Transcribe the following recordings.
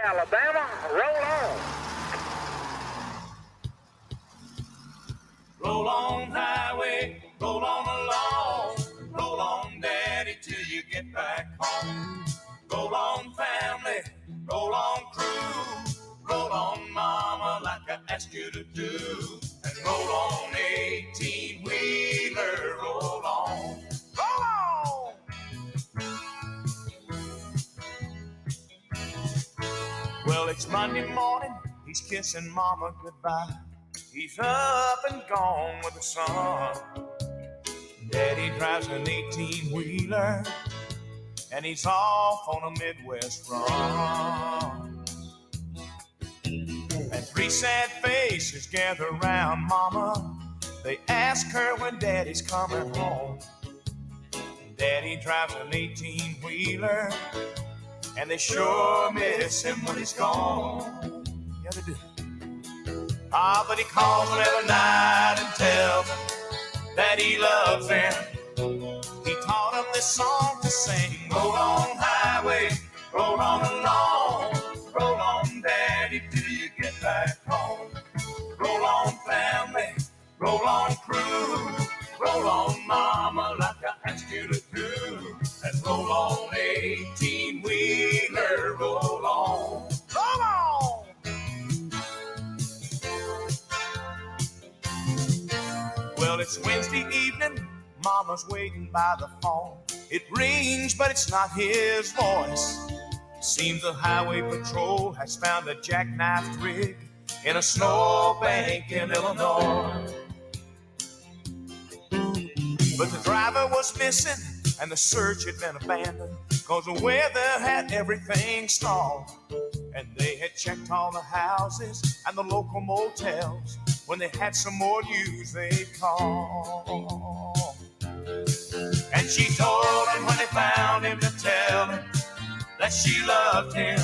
Alabama, roll on. Roll on highway, roll on along. Roll on, Daddy, till you get back home. Roll on, family, roll on, crew. Roll on, mama, like I asked you to do. And roll on, 18-wheeler, roll on. Roll on! Well, it's Monday morning, he's kissing mama goodbye. He's up and gone with the sun. Daddy drives an 18-wheeler, and he's off on a Midwest run. And three sad faces gather around mama. They ask her when Daddy's coming home. Daddy drives an 18-wheeler, and they sure miss him when he's gone. Yeah, they do. But he calls them every night and tells them that he loves them. He taught them this song to sing. Roll on highway, roll on along. Roll on, Daddy, till you get back home. Roll on, family, roll on, crew. Roll on, mama, like I asked you to do. And roll on, 18-wheeler, roll on. Roll on! Well, it's Wednesday evening, mama's waiting by the phone. It rings, but it's not his voice. Seems the highway patrol has found a jackknifed rig in a snowbank in Illinois. But the driver was missing and the search had been abandoned, 'cause the weather had everything stalled. And they had checked all the houses and the local motels. When they had some more news, they'd call. And she told him when they found him to tell him that she loved him.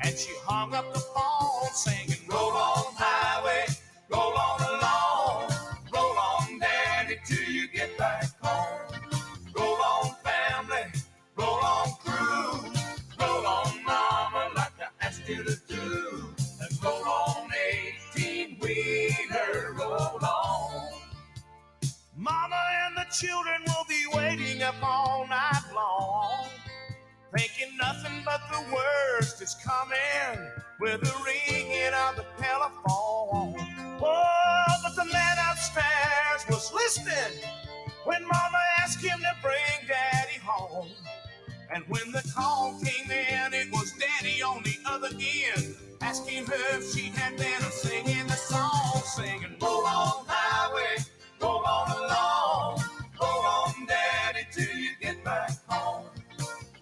And she hung up the phone singing, roll on highway, roll on along. Roll on, Daddy, till you get back home. Roll on, family, roll on, crew. Roll on, mama, like I asked you to do. And roll on, 18-wheeler, roll on. Mama and the children will be waiting up all night long, thinking nothing but the worst is coming with the ringing of the telephone. Oh, but the man upstairs was listening when Mama asked him to bring Daddy home. And when the call came in, it was Daddy on the other end, asking her if she had been singing the song, singing, roll on highway, roll on along. Roll on, Daddy, till you get back home.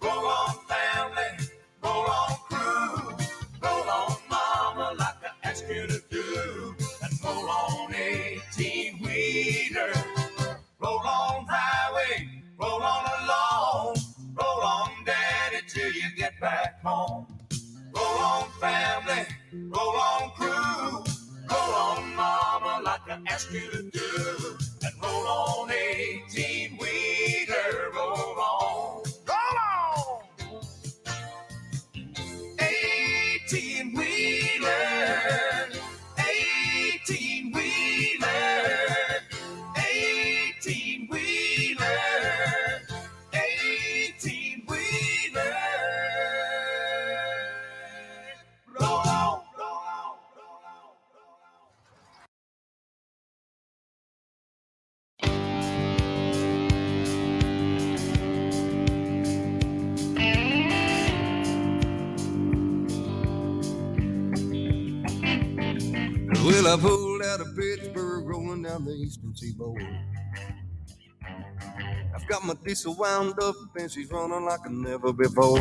Roll on, family, roll on, crew. Roll on, mama, like I asked you to do. And roll on, 18-wheeler. Roll on, highway, roll on along. Roll on, Daddy, till you get back home. Roll on, family, roll on, crew. Roll on, mama, like I asked you to do. And roll on, 18-wheeler, roll on. Roll on! 18-wheeler, 18-wheeler, 18-wheeler, 18-wheeler. Roll on, roll on, roll on, roll on. Well, I pulled out of Pittsburgh, rolling down the eastern seaboard. I've got my diesel wound up, and she's running like never before.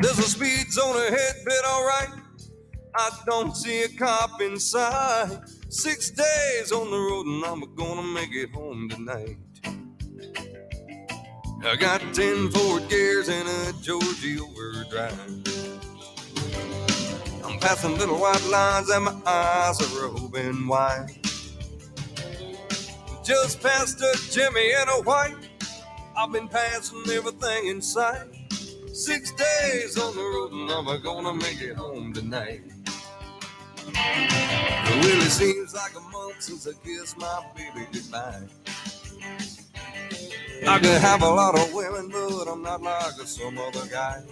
There's a speed zone ahead, but alright, I don't see a cop in sight. 6 days on the road, and I'm gonna make it home tonight. I got 10 forward gears and a Georgia overdrive. I'm passing little white lines and my eyes are open wide. Just past a Jimmy and a white, I've been passing everything in sight. 6 days on the road and I'm gonna make it home tonight. It really seems like a month since I kissed my baby goodbye. I could have a lot of women, but I'm not like some other guy.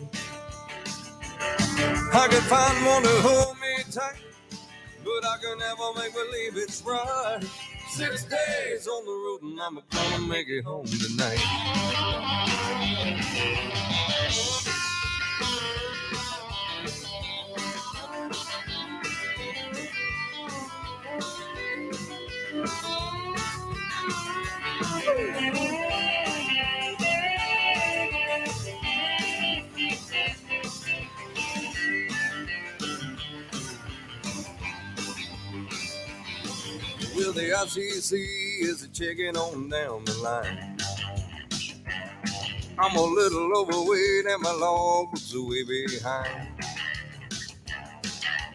I could find one to hold me tight, but I can never make believe it's right. 6 days on the road and I'm gonna make it home tonight. Well, the ICC is checking on down the line. I'm a little overweight and my log's way behind.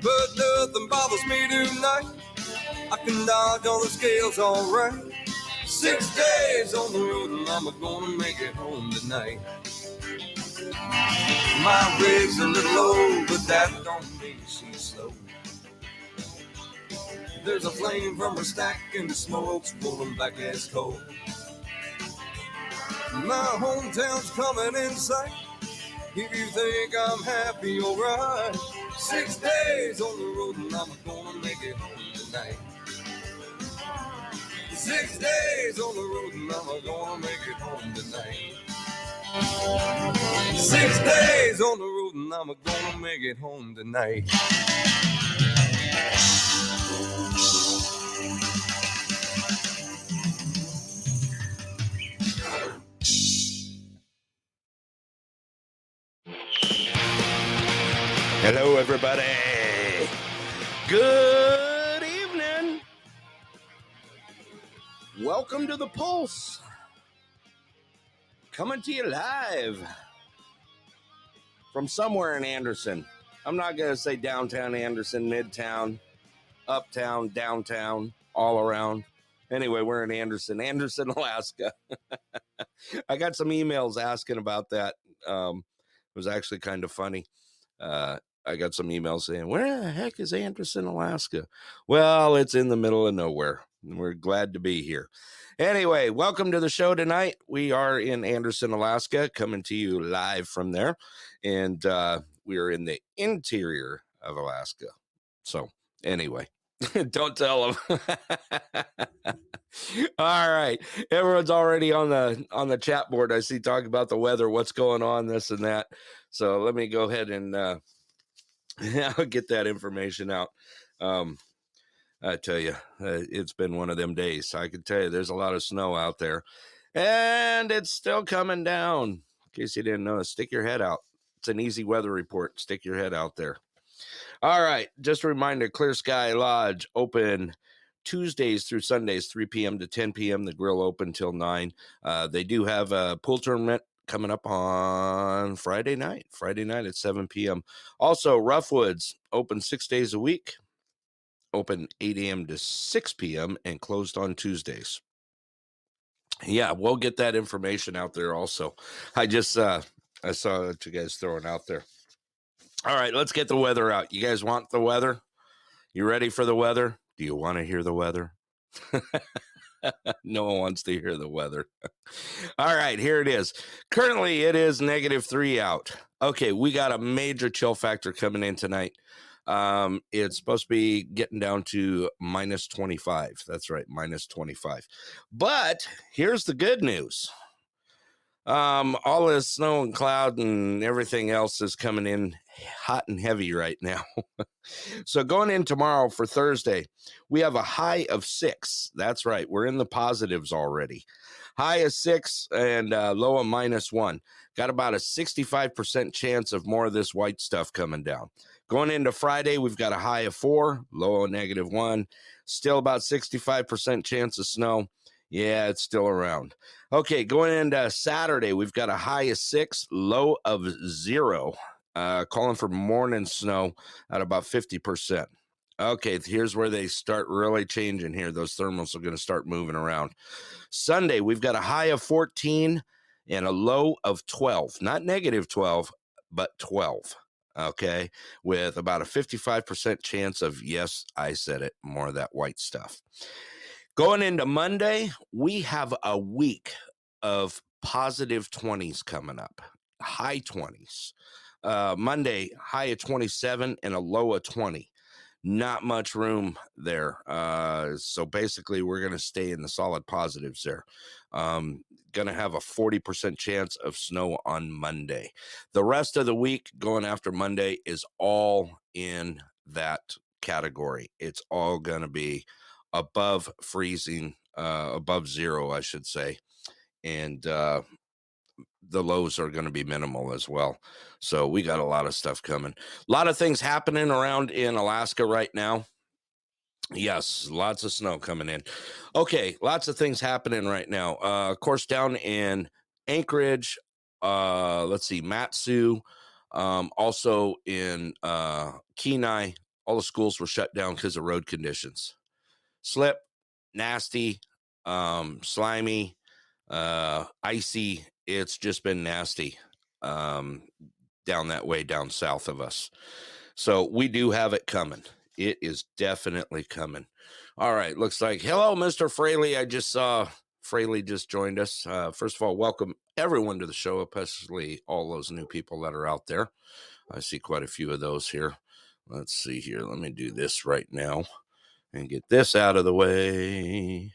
But nothing bothers me tonight. I can dodge all the scales all right. 6 days on the road and I'm gonna make it home tonight. My rig's a little low, but that don't mean she's slow. There's a flame from her stack and the smoke's rolling back as coal. My hometown's coming in sight. If you think I'm happy, alright. 6 days on the road and I'm gonna make it home tonight. 6 days on the road and I'm gonna make it home tonight. 6 days on the road and I'm gonna make it home tonight. Hello, everybody. Good evening. Welcome to the Pulse. Coming to you live from somewhere in Anderson. I'm not going to say downtown Anderson, midtown, uptown, downtown, all around. Anyway, we're in Anderson, Alaska. I got some emails asking about that. It was actually kind of funny. I got some emails saying, where the heck is Anderson, Alaska? Well, it's in the middle of nowhere. We're glad to be here. Anyway, welcome to the show tonight. We are in Anderson, Alaska, coming to you live from there. And we are in the interior of Alaska. So anyway, don't tell them. All right. Everyone's already on the chat board. I see talking about the weather, what's going on, this and that. So let me go ahead and I'll get that information out. I tell you, it's been one of them days. I can tell you there's a lot of snow out there, and it's still coming down. In case you didn't know, stick your head out. It's an easy weather report. Stick your head out there. All right. Just a reminder, Clear Sky Lodge open Tuesdays through Sundays, 3 p.m. to 10 p.m. The grill open till 9. They do have a pool tournament coming up on Friday night at 7 p.m. Also, Roughwoods open 6 days a week, open 8 a.m. to 6 p.m. and closed on Tuesdays. Yeah, we'll get that information out there also. I saw what you guys throwing out there. All right, let's get the weather out. You guys want the weather? You ready for the weather? Do you want to hear the weather? No one wants to hear the weather. All right, here it is. Currently, it is -3 out. Okay, we got a major chill factor coming in tonight. It's supposed to be getting down to -25. That's right, -25. But here's the good news. All this snow and cloud and everything else is coming in hot and heavy right now. So going in tomorrow for Thursday, we have a high of 6. That's right. We're in the positives already. High of 6 and low of -1. Got about a 65% chance of more of this white stuff coming down. Going into Friday, we've got a high of 4, low of -1. Still about 65% chance of snow. Yeah, it's still around. Okay, going into Saturday, we've got a high of 6, low of 0. Calling for morning snow at about 50%. Okay, here's where they start really changing here. Those thermals are going to start moving around. Sunday, we've got a high of 14 and a low of 12, not negative 12, but 12. Okay, with about a 55% chance of, yes, I said it, more of that white stuff. Going into Monday, we have a week of positive 20s coming up, high 20s. Monday, high of 27 and a low of 20. Not much room there. So basically, we're going to stay in the solid positives there. Going to have a 40% chance of snow on Monday. The rest of the week going after Monday is all in that category. It's all going to be above freezing, above zero, I should say. And the lows are going to be minimal as well. So we got a lot of stuff coming. A lot of things happening around in Alaska right now. Yes, lots of snow coming in. Okay, lots of things happening right now. Of course, down in Anchorage, let's see, Matsu, also in Kenai, all the schools were shut down because of road conditions. Slip, nasty, slimy, icy. It's just been nasty down that way, down south of us. So we do have it coming. It is definitely coming. All right. Looks like, hello, Mr. Fraley. I just saw Fraley just joined us. First of all, welcome everyone to the show, especially all those new people that are out there. I see quite a few of those here. Let's see here. Let me do this right now and get this out of the way.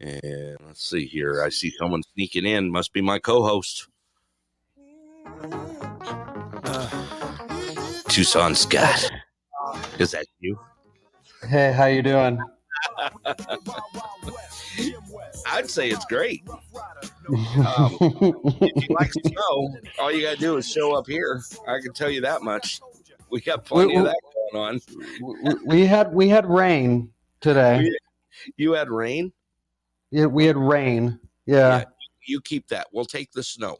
And let's see here. I see someone sneaking in. Must be my co-host. Tucson Scott. Is that you? Hey, how you doing? I'd say it's great. If you like snow, all you got to do is show up here. I can tell you that much. We got plenty of that going on. We had rain today. You had rain? Yeah, we had rain. Yeah. You keep that. We'll take the snow.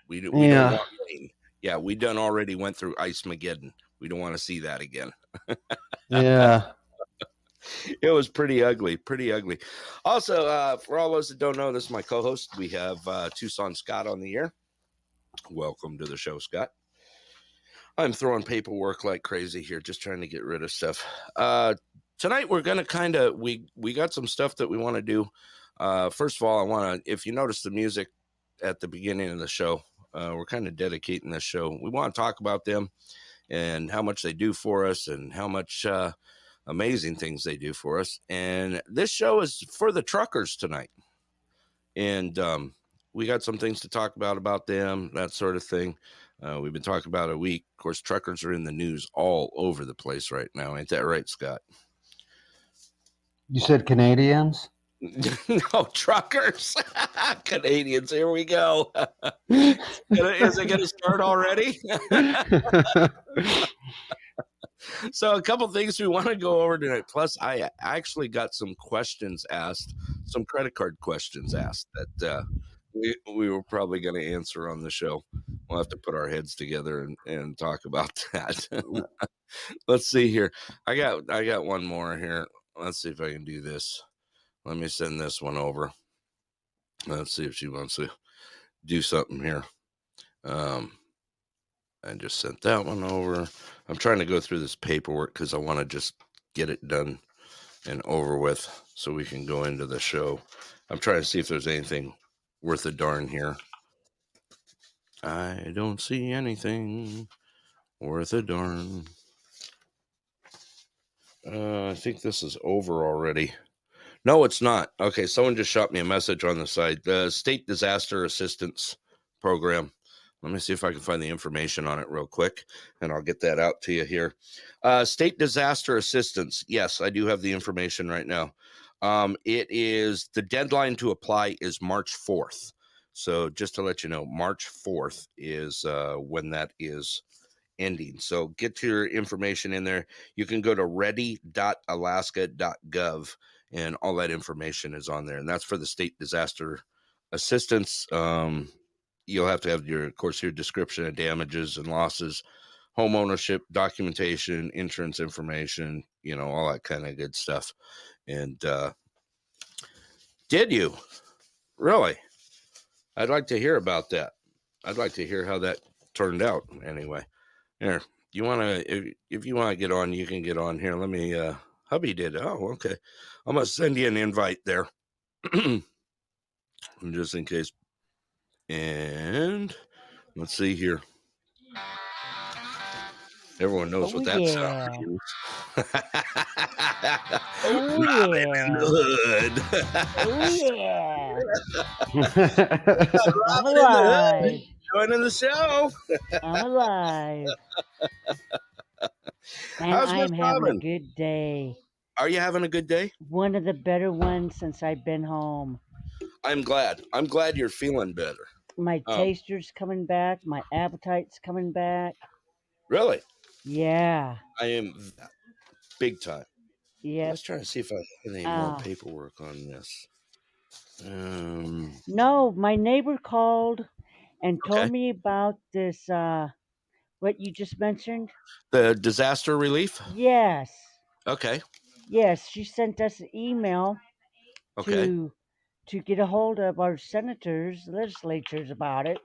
We don't want rain. Yeah, we already went through Ice-Mageddon. We don't want to see that again. Yeah. It was pretty ugly. Also, for all those that don't know, this is my co-host. We have Tucson Scott on the air. Welcome to the show, Scott. I'm throwing paperwork like crazy here, just trying to get rid of stuff. Tonight, we're going to we got some stuff that we want to do. First of all, I want to, if you notice the music at the beginning of the show, we're kind of dedicating this show. We want to talk about them and how much they do for us and how much amazing things they do for us. And this show is for the truckers tonight. And we got some things to talk about them, that sort of thing. We've been talking about a week. Of course, truckers are in the news all over the place right now. Ain't that right, Scott? You said Canadians? No, truckers. Canadians, here we go. Is it going to start already? So a couple things we want to go over tonight. Plus, I actually got some questions asked, some credit card questions asked that we were probably going to answer on the show. We'll have to put our heads together and talk about that. Let's see here. I got one more here. Let's see if I can do this. Let me send this one over. Let's see if she wants to do something here. I just sent that one over. I'm trying to go through this paperwork because I want to just get it done and over with so we can go into the show. I'm trying to see if there's anything worth a darn here. I don't see anything worth a darn. I think this is over already. No, it's not. Okay, someone just shot me a message on the side. The State Disaster Assistance Program. Let me see if I can find the information on it real quick, and I'll get that out to you here. State Disaster Assistance. Yes, I do have the information right now. It is, the deadline to apply is March 4th. So just to let you know, March 4th is when that is ending. So get your information in there. You can go to ready.alaska.gov, and all that information is on there. And that's for the State Disaster Assistance. You'll have to have of course, your description of damages and losses, home ownership, documentation, insurance information, all that kind of good stuff. And did you? Really? I'd like to hear about that. I'd like to hear how that turned out. Anyway, here, you want to? If you want to get on, you can get on here. Let me. Hubby did. Oh, okay. I'm gonna send you an invite there, just in case. And let's see here. Everyone knows what that sound means. Oh Robin yeah. in the Hood. Oh yeah. I'm Robin in the Hood alive. joining the show. I'm alive. And How's Miss I'm having a Robin? good day. Are you having a good day? One of the better ones since I've been home. I'm glad. I'm glad you're feeling better. My taster's coming back. My appetite's coming back. Really? Yeah. I am big time. Yep. Let's try to see if I have any more paperwork on this. No, my neighbor called and told Okay. me about this, what you just mentioned. The disaster relief? Yes. Okay. Yes, she sent us an email Okay. to get a hold of our senators, legislatures about it.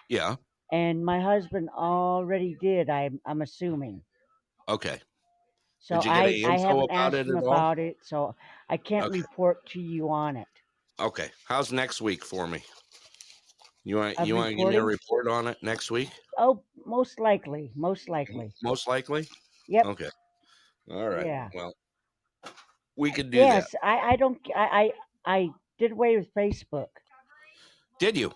Yeah. And my husband already did, I'm assuming. Okay. So Did you get any I info haven't about asked it him at all? about it, so I can't Okay. report to you on it. Okay. How's next week for me? You want Of to give me a reporting? report on it next week? Oh, most likely. Most likely. Most likely? Yep. Okay. All right. Yeah. Well, we could do that. Yes, I did away with Facebook. Did you?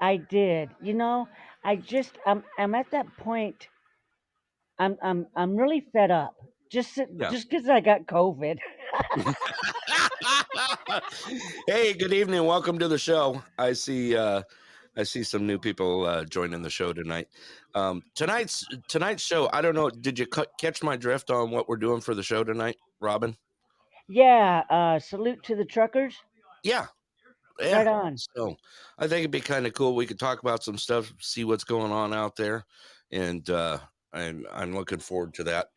I did. You know, I'm at that point. I'm really fed up. Just Yeah. because I got COVID. Hey, good evening. Welcome to the show. I see some new people joining the show tonight. Tonight's show. I don't know. Did you catch my drift on what we're doing for the show tonight, Robin? Yeah. Salute to the truckers. Yeah. Right on. So I think it'd be kind of cool. We could talk about some stuff, see what's going on out there, and I'm looking forward to that.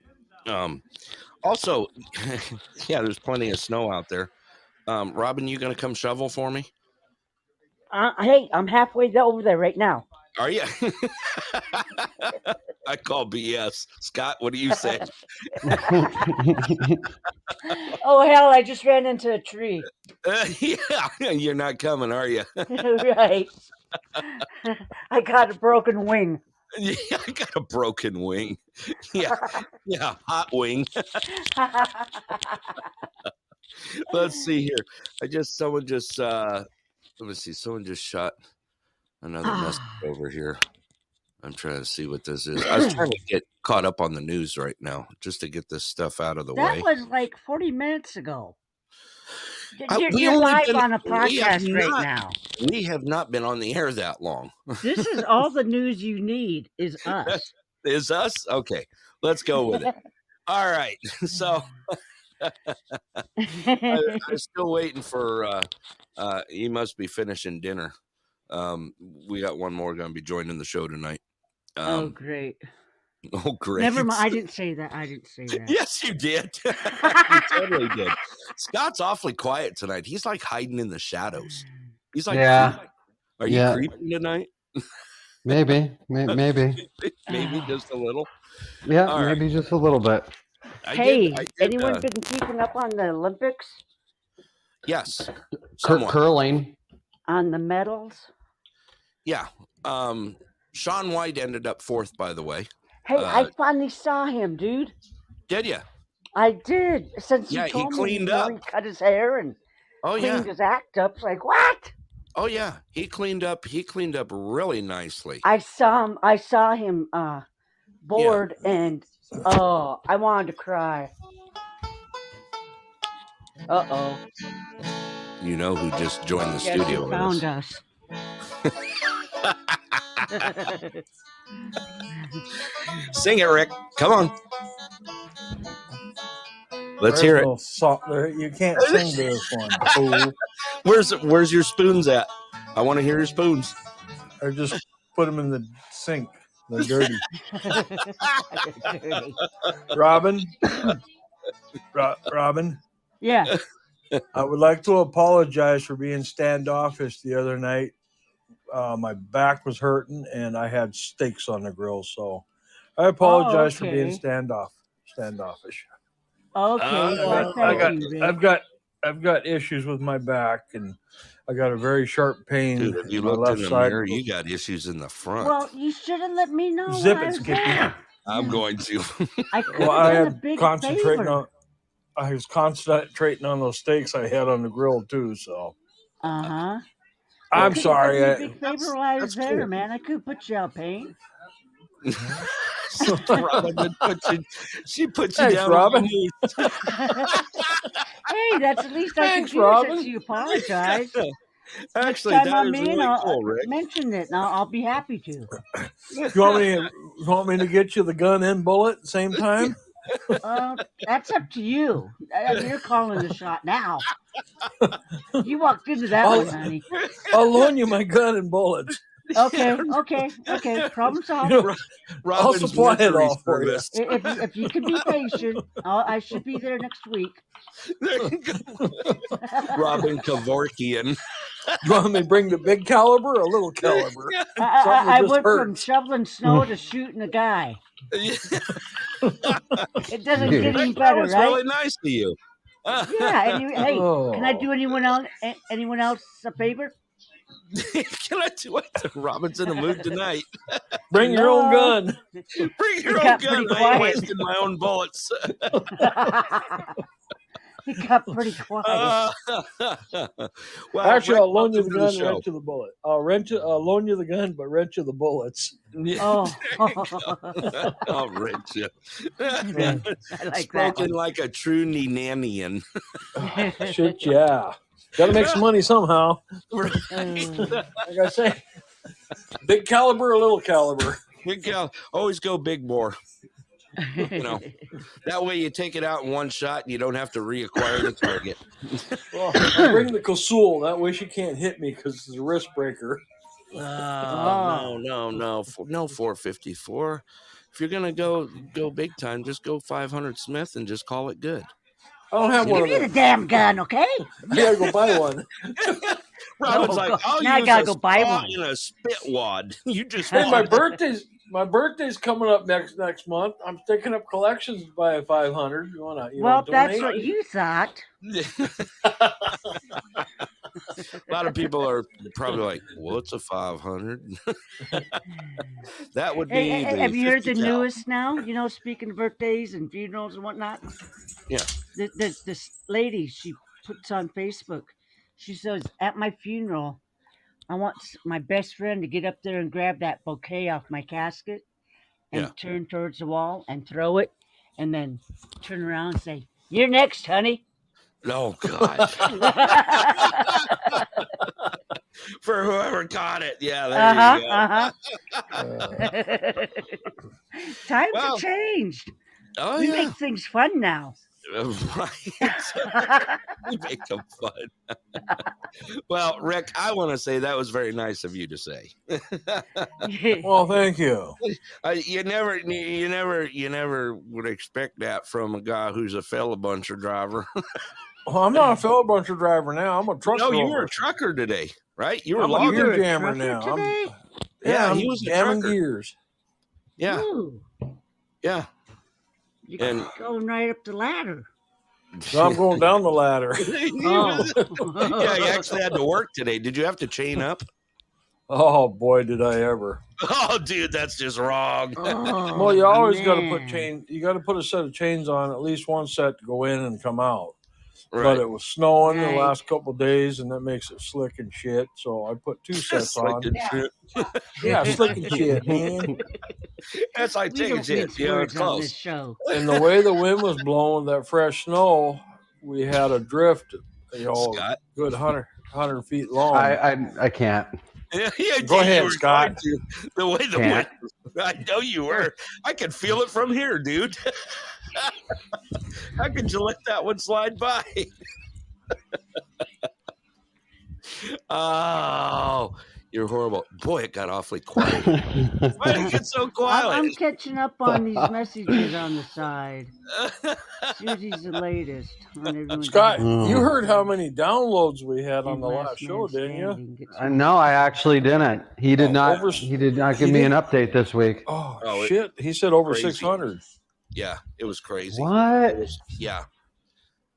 Also, yeah, there's plenty of snow out there. Robin, you gonna come shovel for me? Hey, I'm halfway over there right now. Are you? I call BS. Scott, what do you say? Oh hell! I just ran into a tree. Yeah, you're not coming, are you? Right. I got a broken wing. Yeah, I got a broken wing. Yeah, hot wing. Let's see here. Someone just let me see. Someone just shot another message over here. I'm trying to see what this is. I was trying to get caught up on the news right now, just to get this stuff out of the way. That was like 40 minutes ago. We You're only live been- on a we have podcast right not- now. We have not been on the air that long. This is all the news you need is us. Is us? Okay, let's go with it. All right. So I'm still waiting for he must be finishing dinner. We got one more going to be joining the show tonight. Oh, great. Oh, great. Never mind. I didn't say that. Yes, you did. You totally did. Scott's awfully quiet tonight. He's like hiding in the shadows. He's like, Yeah. Are you creeping tonight? Maybe. Maybe just a little. Yeah, All maybe just a little bit. Anyone been keeping up on the Olympics? Yes. Somewhat. Curling. On the medals? Yeah. Shaun White ended up fourth, by the way. Hey, I finally saw him, dude. Did you? I did. Since you Yeah, told he cleaned me, up. he cut his hair and cleaned his act up. It's like, what? Oh yeah, he cleaned up. He cleaned up really nicely. I saw him bored and I wanted to cry. Uh-oh. You know who just joined the studio with found us. Sing it, Rick. Come on. Let's hear it. You can't sing to this one. Where's your spoons at? I want to hear your spoons. Or just put them in the sink. They're dirty. Robin? Robin? Yeah. I would like to apologize for being standoffish the other night my back was hurting and I had steaks on the grill. So I apologize for being okay. standoffish. Okay, well, I thank Oh, got you, I've Rick. got I've got issues with my back and I got a very sharp pain dude, if you in my looked in left the side. mirror, you got issues in the front. Well, you should have let me know Zip while I it, was Skippy. there. I'm going to. I could Well, have I done a had big concentrating favor. on. I was concentrating on those steaks I had on the grill too. So Uh-huh. You I'm could have done sorry. me a big favor while I was That's there, cool. man. I could put you out paint. Robin would she put you Thanks, down on Robin. your Hey, that's the least I could Thanks, do since Robin. you apologized. knees. Next Actually, time that I'm is in, really I'll cool, Rick. mention it, and I'll be happy to. You want me to get you the gun and bullet at the same time? That's up to you. You're calling the shot now. You walked into that I'll, one, honey. I'll loan you my gun and bullets. Okay. Problem You solved. know, I'll Robin's supply it mystery all for you. service. If you could be patient, I should be there next week. There you go. Robin Kevorkian. You want me to bring the big caliber or a little caliber? Something that I just went from hurts. shoveling snow to shooting a guy. It doesn't get That any guy better, was right? really nice to you. Yeah. Hey, can I Oh. do anyone else a favor? Can I do it? Robin's in the mood tonight. Bring your own Hello? gun. Bring your It own got gun. pretty I ain't quiet. wasting my own bullets. It got pretty quiet. Well, Actually, Rick, I'll loan you the welcome to the gun and show. rent you the bullet. I'll loan you the gun, but rent you the bullets. Oh, I'll rent you. I like that Spoken one. like a true Nenanian. Shit, yeah. Got to make some money somehow. Uh, Like I say, big caliber or little caliber. Big gal, always go big bore. You know, that way you take it out in one shot and you don't have to reacquire the target. Well, I'll bring the Kosul. That way she can't hit me because it's a wrist breaker. No, 454. If you're gonna go big time, just go 500 Smith and just call it good. I don't have one Give of me the them. damn gun, okay? I gotta go buy one. Robin's like, I'll now I use gotta a go buy straw one. and a spit wad. You just Hey, my want birthday's coming up next month. I'm taking up collections to buy a 500. You wanna Well, that's donate? what you thought. A lot of people are probably like, what's a 500? That would be Hey, the have you heard the 50 cal. newest now? Speaking of birthdays and funerals and whatnot. Yeah. This lady, she puts on Facebook. She says, at my funeral, I want my best friend to get up there and grab that bouquet off my casket and Yeah. turn towards the wall and throw it, and then turn around and say, "You're next, honey." Oh God. For whoever caught it. Yeah, there you go. Times Well, have changed. Oh We yeah. make things fun now. Right. We make them fun. Well, Rick, I want to say that was very nice of you to say. Well, thank you. You never would expect that from a guy who's a fella-buncher driver. Well, I'm not a filibuster driver now. I'm a truck No, you roller. were a trucker today, right? You were I'm a logging. gear You're a jammer trucker now. today? Yeah, I'm he was a jamming trucker. gears. Yeah, Ooh, yeah. you're And going right up the ladder. So I'm going down the ladder. Oh. Yeah, you actually had to work today. Did you have to chain up? Oh boy, did I ever! Oh, dude, that's just wrong. Oh, Well, you always got to put man. chain. You got to put a set of chains on, at least one set to go in and come out. Right. But it was snowing Right. the last couple of days, and that makes it slick and shit. So I put two sets That's like on. the truth. Yeah, slick and shit, man. That's like We taking don't shit. mince You know, words it's on this close. show. And the way the wind was blowing, that fresh snow, we had a drift. Scott. Good 100 feet long. I can't. Yeah, Go ahead, you were Scott. going to. The way the Can't. wind, I know you were. I can feel it from here, dude. How could you let that one slide by? Oh, You're horrible. Boy, it got awfully quiet. Why did it get so quiet? I'm catching up on these messages on the side. See what is the latest on everyone's. Scott, Mm. you heard how many downloads we had on And the last last show, man didn't you? standing gets No, I actually didn't. He did not. Over- He did not he give me an did? update this week. Oh, it- shit. He said over crazy. 600. Yeah, it was crazy. What?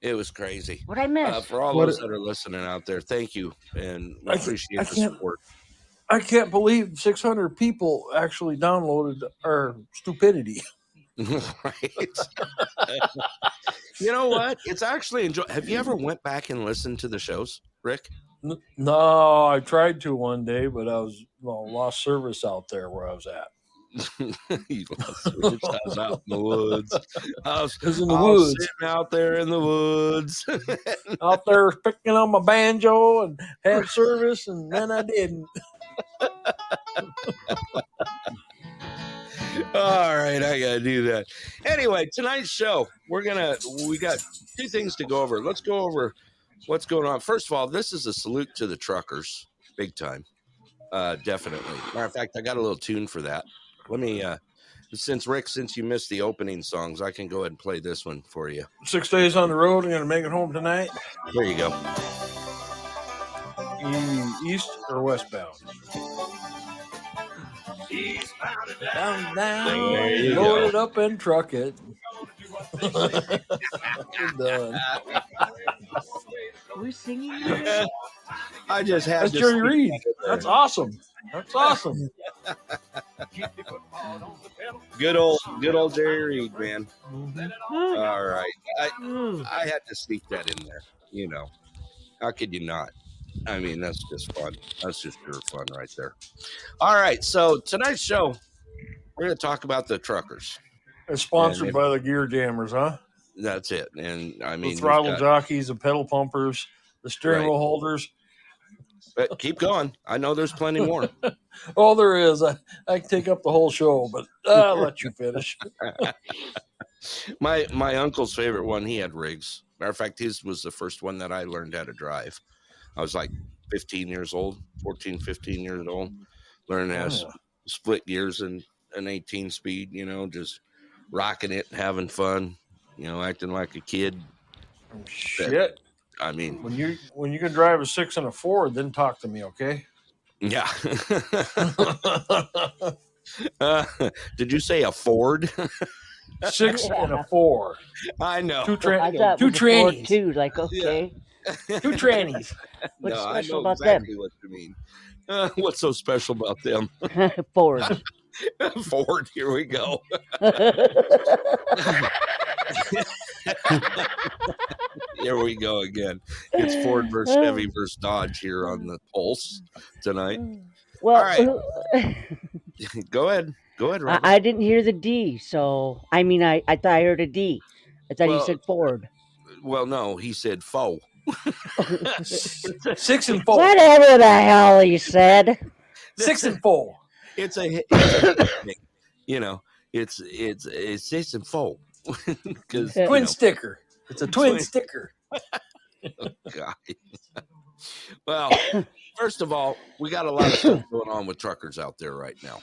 It was crazy. What I missed? For all What- those that are listening out there, thank you, and we I appreciate the can't- support. I can't believe 600 people actually downloaded our stupidity. Right. You know what? It's actually Have you ever went back and listened to the shows, Rick? No, I tried to one day, but I was lost service out there where I was at. You lost service. I was out in the woods. I was in the I was woods. sitting out there in the woods. Out there picking on my banjo and had service, and then I didn't. All right, I gotta do that. Anyway, tonight's show, we got two things to go over. Let's go over what's going on. First of all, this is a salute to the truckers, big time. Definitely. Matter of fact, I got a little tune for that. Let me since you missed the opening songs, I can go ahead and play this one for you. 6 days on the road. I'm going to make it home tonight. There you go. East or westbound? Down, There you load go. it up and truck it. We're done. Are we singing already? I just had That's to Jerry sneak Reed. that in there. That's awesome. That's awesome. Good old Jerry Reed, man. Mm. All right. I had to sneak that in there. You know, how could you not? I mean, that's just fun. That's just pure fun right there. All right. So tonight's show, we're going to talk about the truckers. It's sponsored by the Gear Jammers, huh? That's it. And I mean, The throttle we've got- jockeys, the pedal pumpers, the steering Right. wheel holders. but keep going. I know there's plenty more. Oh, there is. I can take up the whole show, but I'll let you finish. My uncle's favorite one, he had rigs. Matter of fact, his was the first one that I learned how to drive. I was like 15 years old, 14, 15 years old, learning how to split gears and an 18 speed, you know, just rocking it, having fun, you know, acting like a kid. Shit. I mean, When you can drive a 6 and a 4, then talk to me, okay? yeah. Did you say a Ford? 6 and a 4. I know. Two I thought two it was a Ford trannies. too. Like, okay, Two trannies. what's No, I special know about exactly what you mean. What's so special about them? them? Ford. Ford, here we go. Here we go again. It's Ford versus Chevy versus Dodge here on the Pulse tonight. Well, All right. Go ahead. Go ahead, Robert. I didn't hear the D, so I mean, I thought I heard a D. I thought Well, you said Ford. Well, no, he said foe. 6 and 4. Whatever the hell he said. 6 and 4. It's a thing. You know, it's 6 and foe. Because Twin sticker. It's a twin sticker. God. Well, first of all, we got a lot of stuff going on with truckers out there right now.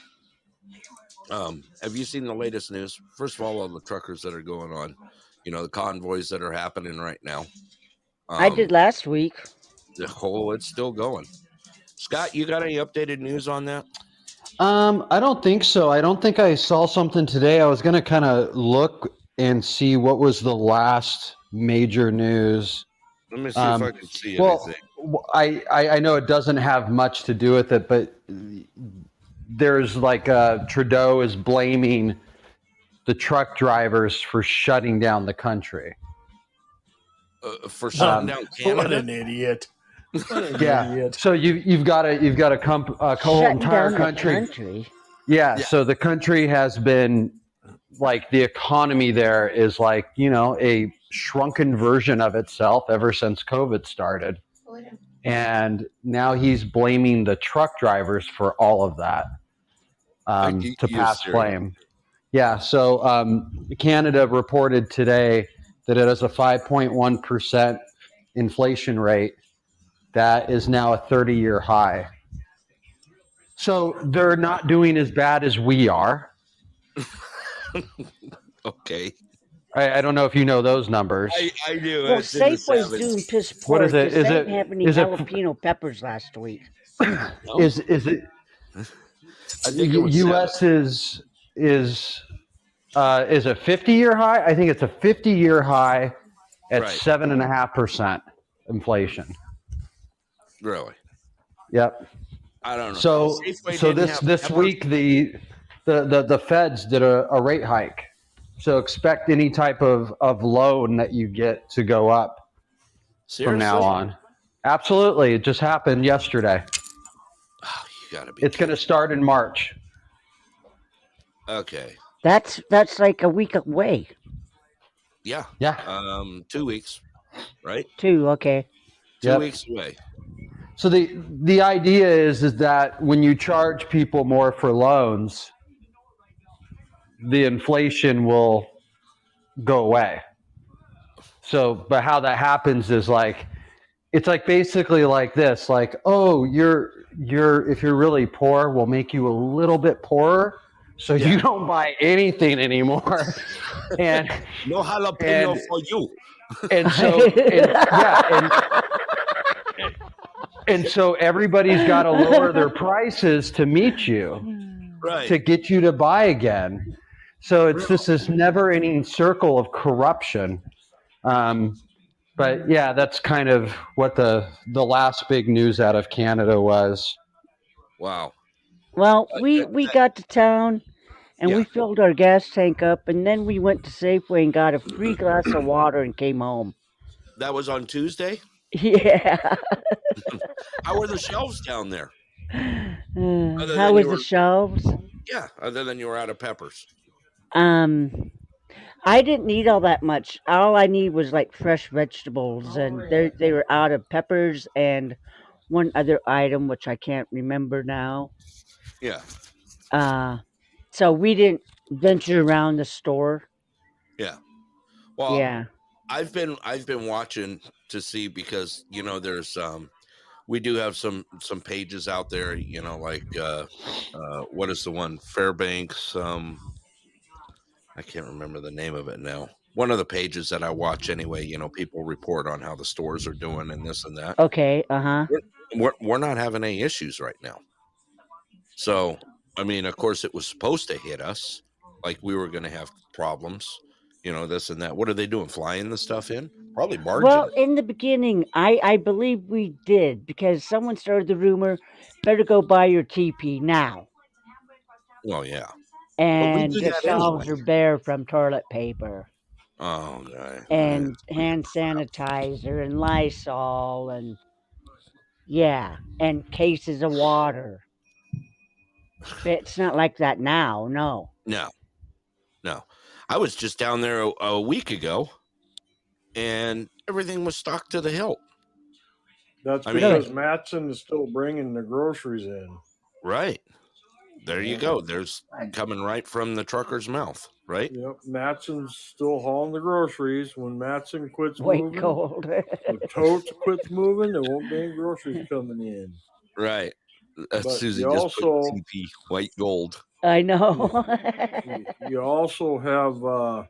Have you seen the latest news? First of all the truckers that are going on, you know, the convoys that are happening right now. I did last week. It's still going. Scott, you got any updated news on that? I don't think so. I don't think I saw something today. I was going to kind of look and see what was the last major news. Let me see if I can see Well, anything. I know it doesn't have much to do with it, but there's like Trudeau is blaming the truck drivers for shutting down the country. For shutting down What Canada? an idiot. What an Yeah. idiot. So you've got a whole Shutting entire down country. Yeah. So the country has been like the economy there is like, you know, a shrunken version of itself ever since COVID started. And now he's blaming the truck drivers for all of that to pass blame. Yeah. So Canada reported today that it has a 5.1% inflation rate. That is now a 30-year high. So they're not doing as bad as we are. Okay. I don't know if you know those numbers. I do. Well, It's in the Safeway's sevens. doing piss What poor is it? because they didn't have any Is it jalapeno peppers last week. No? is it I think it was U.S. is a 50-year high? I think it's a 50-year high at Right. 7.5% inflation. Really. Yep. I don't know. So Safeway so didn't this have this peppers? week the feds did a rate hike. So expect any type of loan that you get to go up from now Seriously? on. Absolutely. It just happened yesterday. Oh, you gotta be It's going to kidding. start in March. Okay. That's like a week away, Yeah. Yeah. 2 weeks. Right? too. Okay. 2 Yep. weeks away. So the idea is that when you charge people more for loans, the inflation will go away. So, but how that happens is like, it's like basically like this, like, oh, you're if you're really poor, we'll make you a little bit poorer, so Yeah. you don't buy anything anymore. and No jalapeno and for you. and so and so everybody's got to lower their prices to meet you, Right. to get you to buy again. So it's just this never-ending circle of corruption. But yeah, that's kind of what the last big news out of Canada was. Wow. Well, we got to town and Yeah. we filled our gas tank up, and then we went to Safeway and got a free glass of water and came home. That was on Tuesday? Yeah. How were the shelves down there? Other How than was you the were shelves? Yeah, other than you were out of peppers. I didn't need all that much. All I need was like fresh vegetables, and they were out of peppers and one other item which I can't remember now. Yeah. So we didn't venture around the store. Yeah. Well, Yeah. I've been watching to see, because there's we do have some pages out there, like what is the one, Fairbanks, I can't remember the name of it now. One of the pages that I watch anyway, people report on how the stores are doing and this and that. Okay. Uh-huh. We're not having any issues right now. So, I mean, of course it was supposed to hit us, like we were going to have problems, this and that. What are they doing? Flying the stuff in? Probably barging Well, it. in the beginning, I believe we did because someone started the rumor, better go buy your TP now. Well, yeah. But we And do the that anyway. shelves are bare from toilet paper Oh, God. and hand sanitizer and Lysol and yeah, and cases of water. It's not like that now, no. No. I was just down there a week ago, and everything was stocked to the hilt. That's I mean- because Matson is still bringing the groceries in. Right. There you go. There's coming right from the trucker's mouth, right? Yep, Matson's still hauling the groceries. When Matson quits Wait moving, cold. the totes quits moving, there won't be any groceries coming in. Right. But Susie you just put also- TP white gold. I know. You also have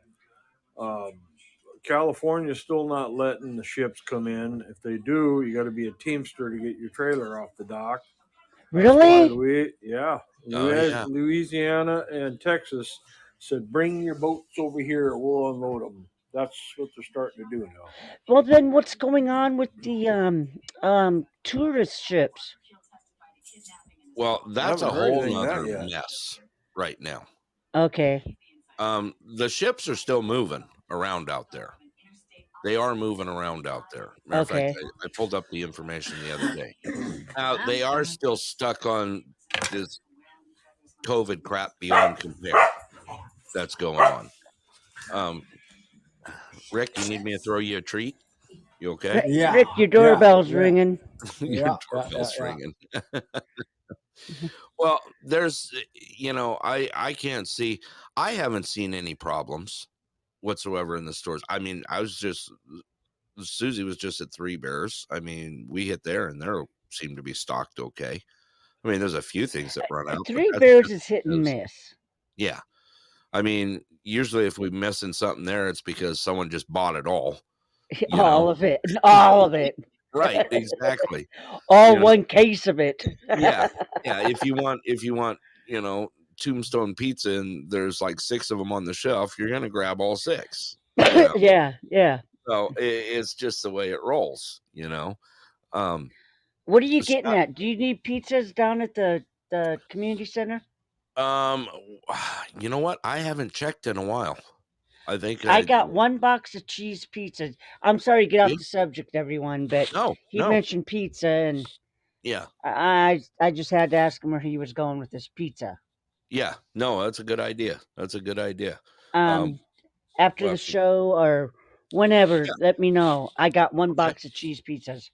California still not letting the ships come in. If they do, you got to be a Teamster to get your trailer off the dock. That's why Really? Oh, yeah. Louisiana and Texas said, bring your boats over here, we'll unload them. That's what they're starting to do now. Well, then what's going on with the tourist ships? Well, that's a haven't heard whole anything nother that yet. mess right now. Okay. The ships are still moving around out there. They are moving around out there. Matter of Okay. fact, I pulled up the information the other day. Now, they are still stuck on this COVID crap beyond compare that's going on. Rick, you need me to throw you a treat? You okay? Yeah, Rick, your doorbell's yeah. ringing. Your doorbell's ringing. Well, there's, I can't see. I haven't seen any problems whatsoever in the stores. I mean, Susie was just at Three Bears. I mean, we hit there and there seemed to be stocked okay. I mean, there's a few things that run out. but Three that's Bears just is hit what it and is. miss. Yeah. I mean, usually if we're missing something there, it's because someone just bought it all. You All know? of it. All of it. Right. Exactly. All You know? one case of it. Yeah. Yeah. If you want, Tombstone pizza and there's like 6 of them on the shelf, you're going to grab all 6. Yeah. So it's just the way it rolls, What are you Scott- getting at? Do you need pizzas down at the community center? You know what? I haven't checked in a while. I think I got 1 box of cheese pizzas. I'm sorry to get off Yeah. the subject, everyone, but No, he no. mentioned pizza, and Yeah. I just had to ask him where he was going with this pizza. Yeah. No, that's a good idea. After well, the show or whenever, Yeah. let me know. I got 1 Okay. box of cheese pizzas.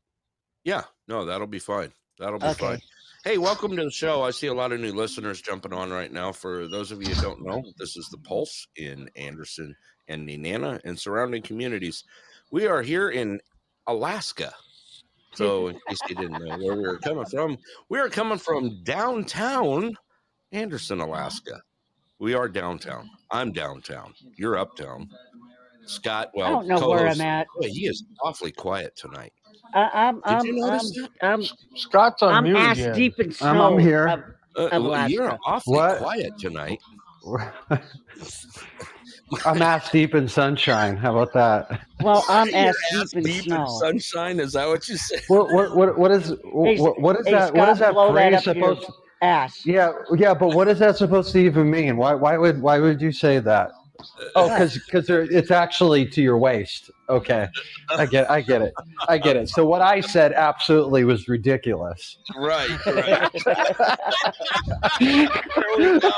Yeah. No, that'll be fine. That'll be Okay. fine. Hey, welcome to the show. I see a lot of new listeners jumping on right now. For those of you who don't know, this is The Pulse in Anderson and Nenana and surrounding communities. We are here in Alaska. So in case you didn't know where we were coming from, we are coming from downtown Anderson, Alaska. We are downtown. I'm downtown. You're uptown. Scott, I don't know where I'm at. Boy, he is awfully quiet tonight. I'm Did you notice that? Scott's on I'm mute ass again. deep in snow. I'm here. Of You're Alaska. awfully What? quiet tonight. I'm ass deep in sunshine. How about that? Well, I'm You're ass deep in snow. sunshine. Is that what you said? What is Hey, what is hey, that? What is Scott, that blow that phrase up your supposed? ass. Yeah, but what is that supposed to even mean? Why would you say that? Oh, because it's actually to your waist. Okay, I get it. So what I said absolutely was ridiculous. Right. There we go.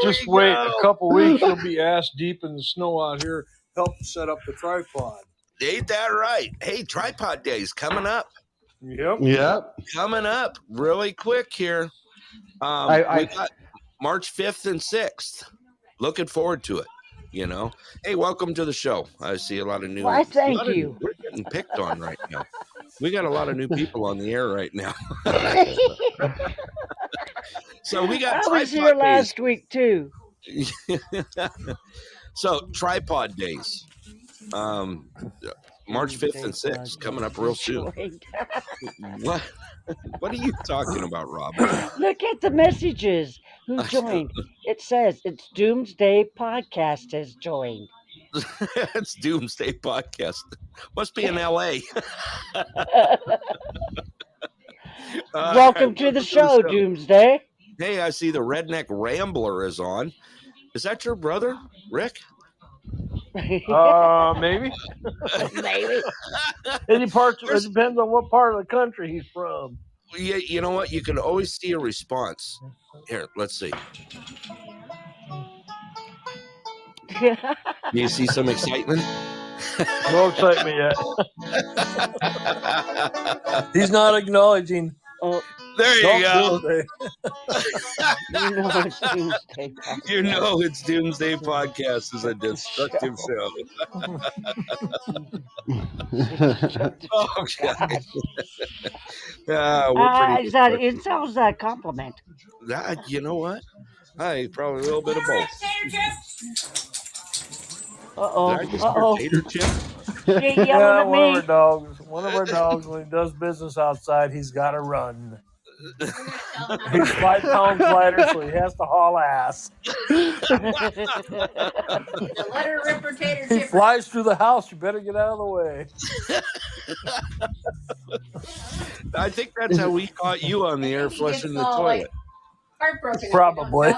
Just wait a couple weeks, you'll be ass deep in the snow out here. Help set up the tripod. Ain't that right? Hey, tripod days coming up. Yep. Coming up really quick here. We got March 5th and 6th. Looking forward to it. Hey, welcome to the show. I see a lot of new. Why, thank you. We're getting picked on right now. We got a lot of new people on the air right now. So we got I tripod was here days. last week too. So tripod days. March 5th and 6th coming up real soon. What are you talking about, Rob? Look at the messages. Who joined? It says it's Doomsday Podcast has joined. It's Doomsday Podcast. Must be in LA. Welcome to the show, Doomsday. Hey, I see the Redneck Rambler is on. Is that your brother, Rick? Maybe. Maybe. It depends on what part of the country he's from. Yeah, you know what? You can always see a response. Here, let's see. Do you see some excitement? No excitement yet. He's not acknowledging. Oh, there you go. you know it's Doomsday. You know it's Doomsday Podcast is a destructive show. Oh, God. Is that an insult or is that a compliment? You know what? Hey, probably a little bit of both. Potato chip? Yeah, one of our dogs, when he does business outside, he's got to run. He's 5 pounds lighter, so he has to haul ass. He flies through the house. You better get out of the way. I think that's how we caught you on the air flushing the toilet. Heartbroken. Probably.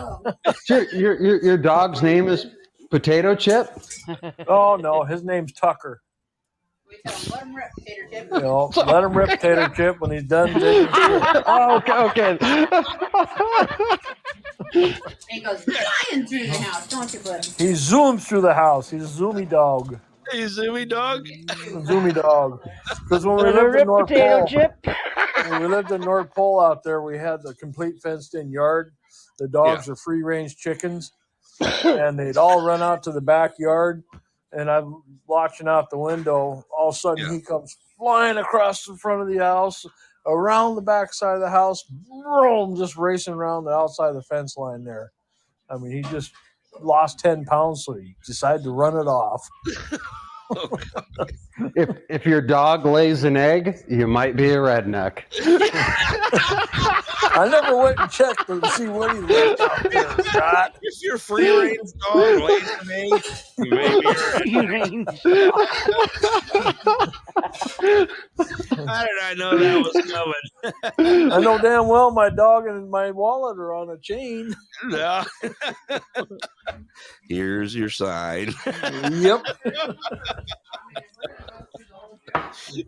Your dog's name is Potato Chip? Oh, no. His name's Tucker. We tell him, let him rip, Potato Chip. Let him rip Potato Chip when he's done digging shit. Oh, okay. And he goes flying through the house, don't you, buddy? He zooms through the house. He's a zoomy dog. Hey, Zoomy dog. Zoomy dog. Because when we lived in North Pole, when we lived in North Pole out there, we had the complete fenced-in yard. The dogs are free-range chickens, and they'd all run out to the backyard. And I'm watching out the window. All of a sudden, he comes flying across the front of the house, around the back side of the house, boom, just racing around the outside of the fence line there. I mean, he just lost 10 pounds, so he decided to run it off. If your dog lays an egg, you might be a redneck. I never went and checked to see what he left out there, Scott. If your free range dog lays an egg, you may be How did I know that was coming? I know damn well my dog and my wallet are on a chain. No. Here's your sign. Yep.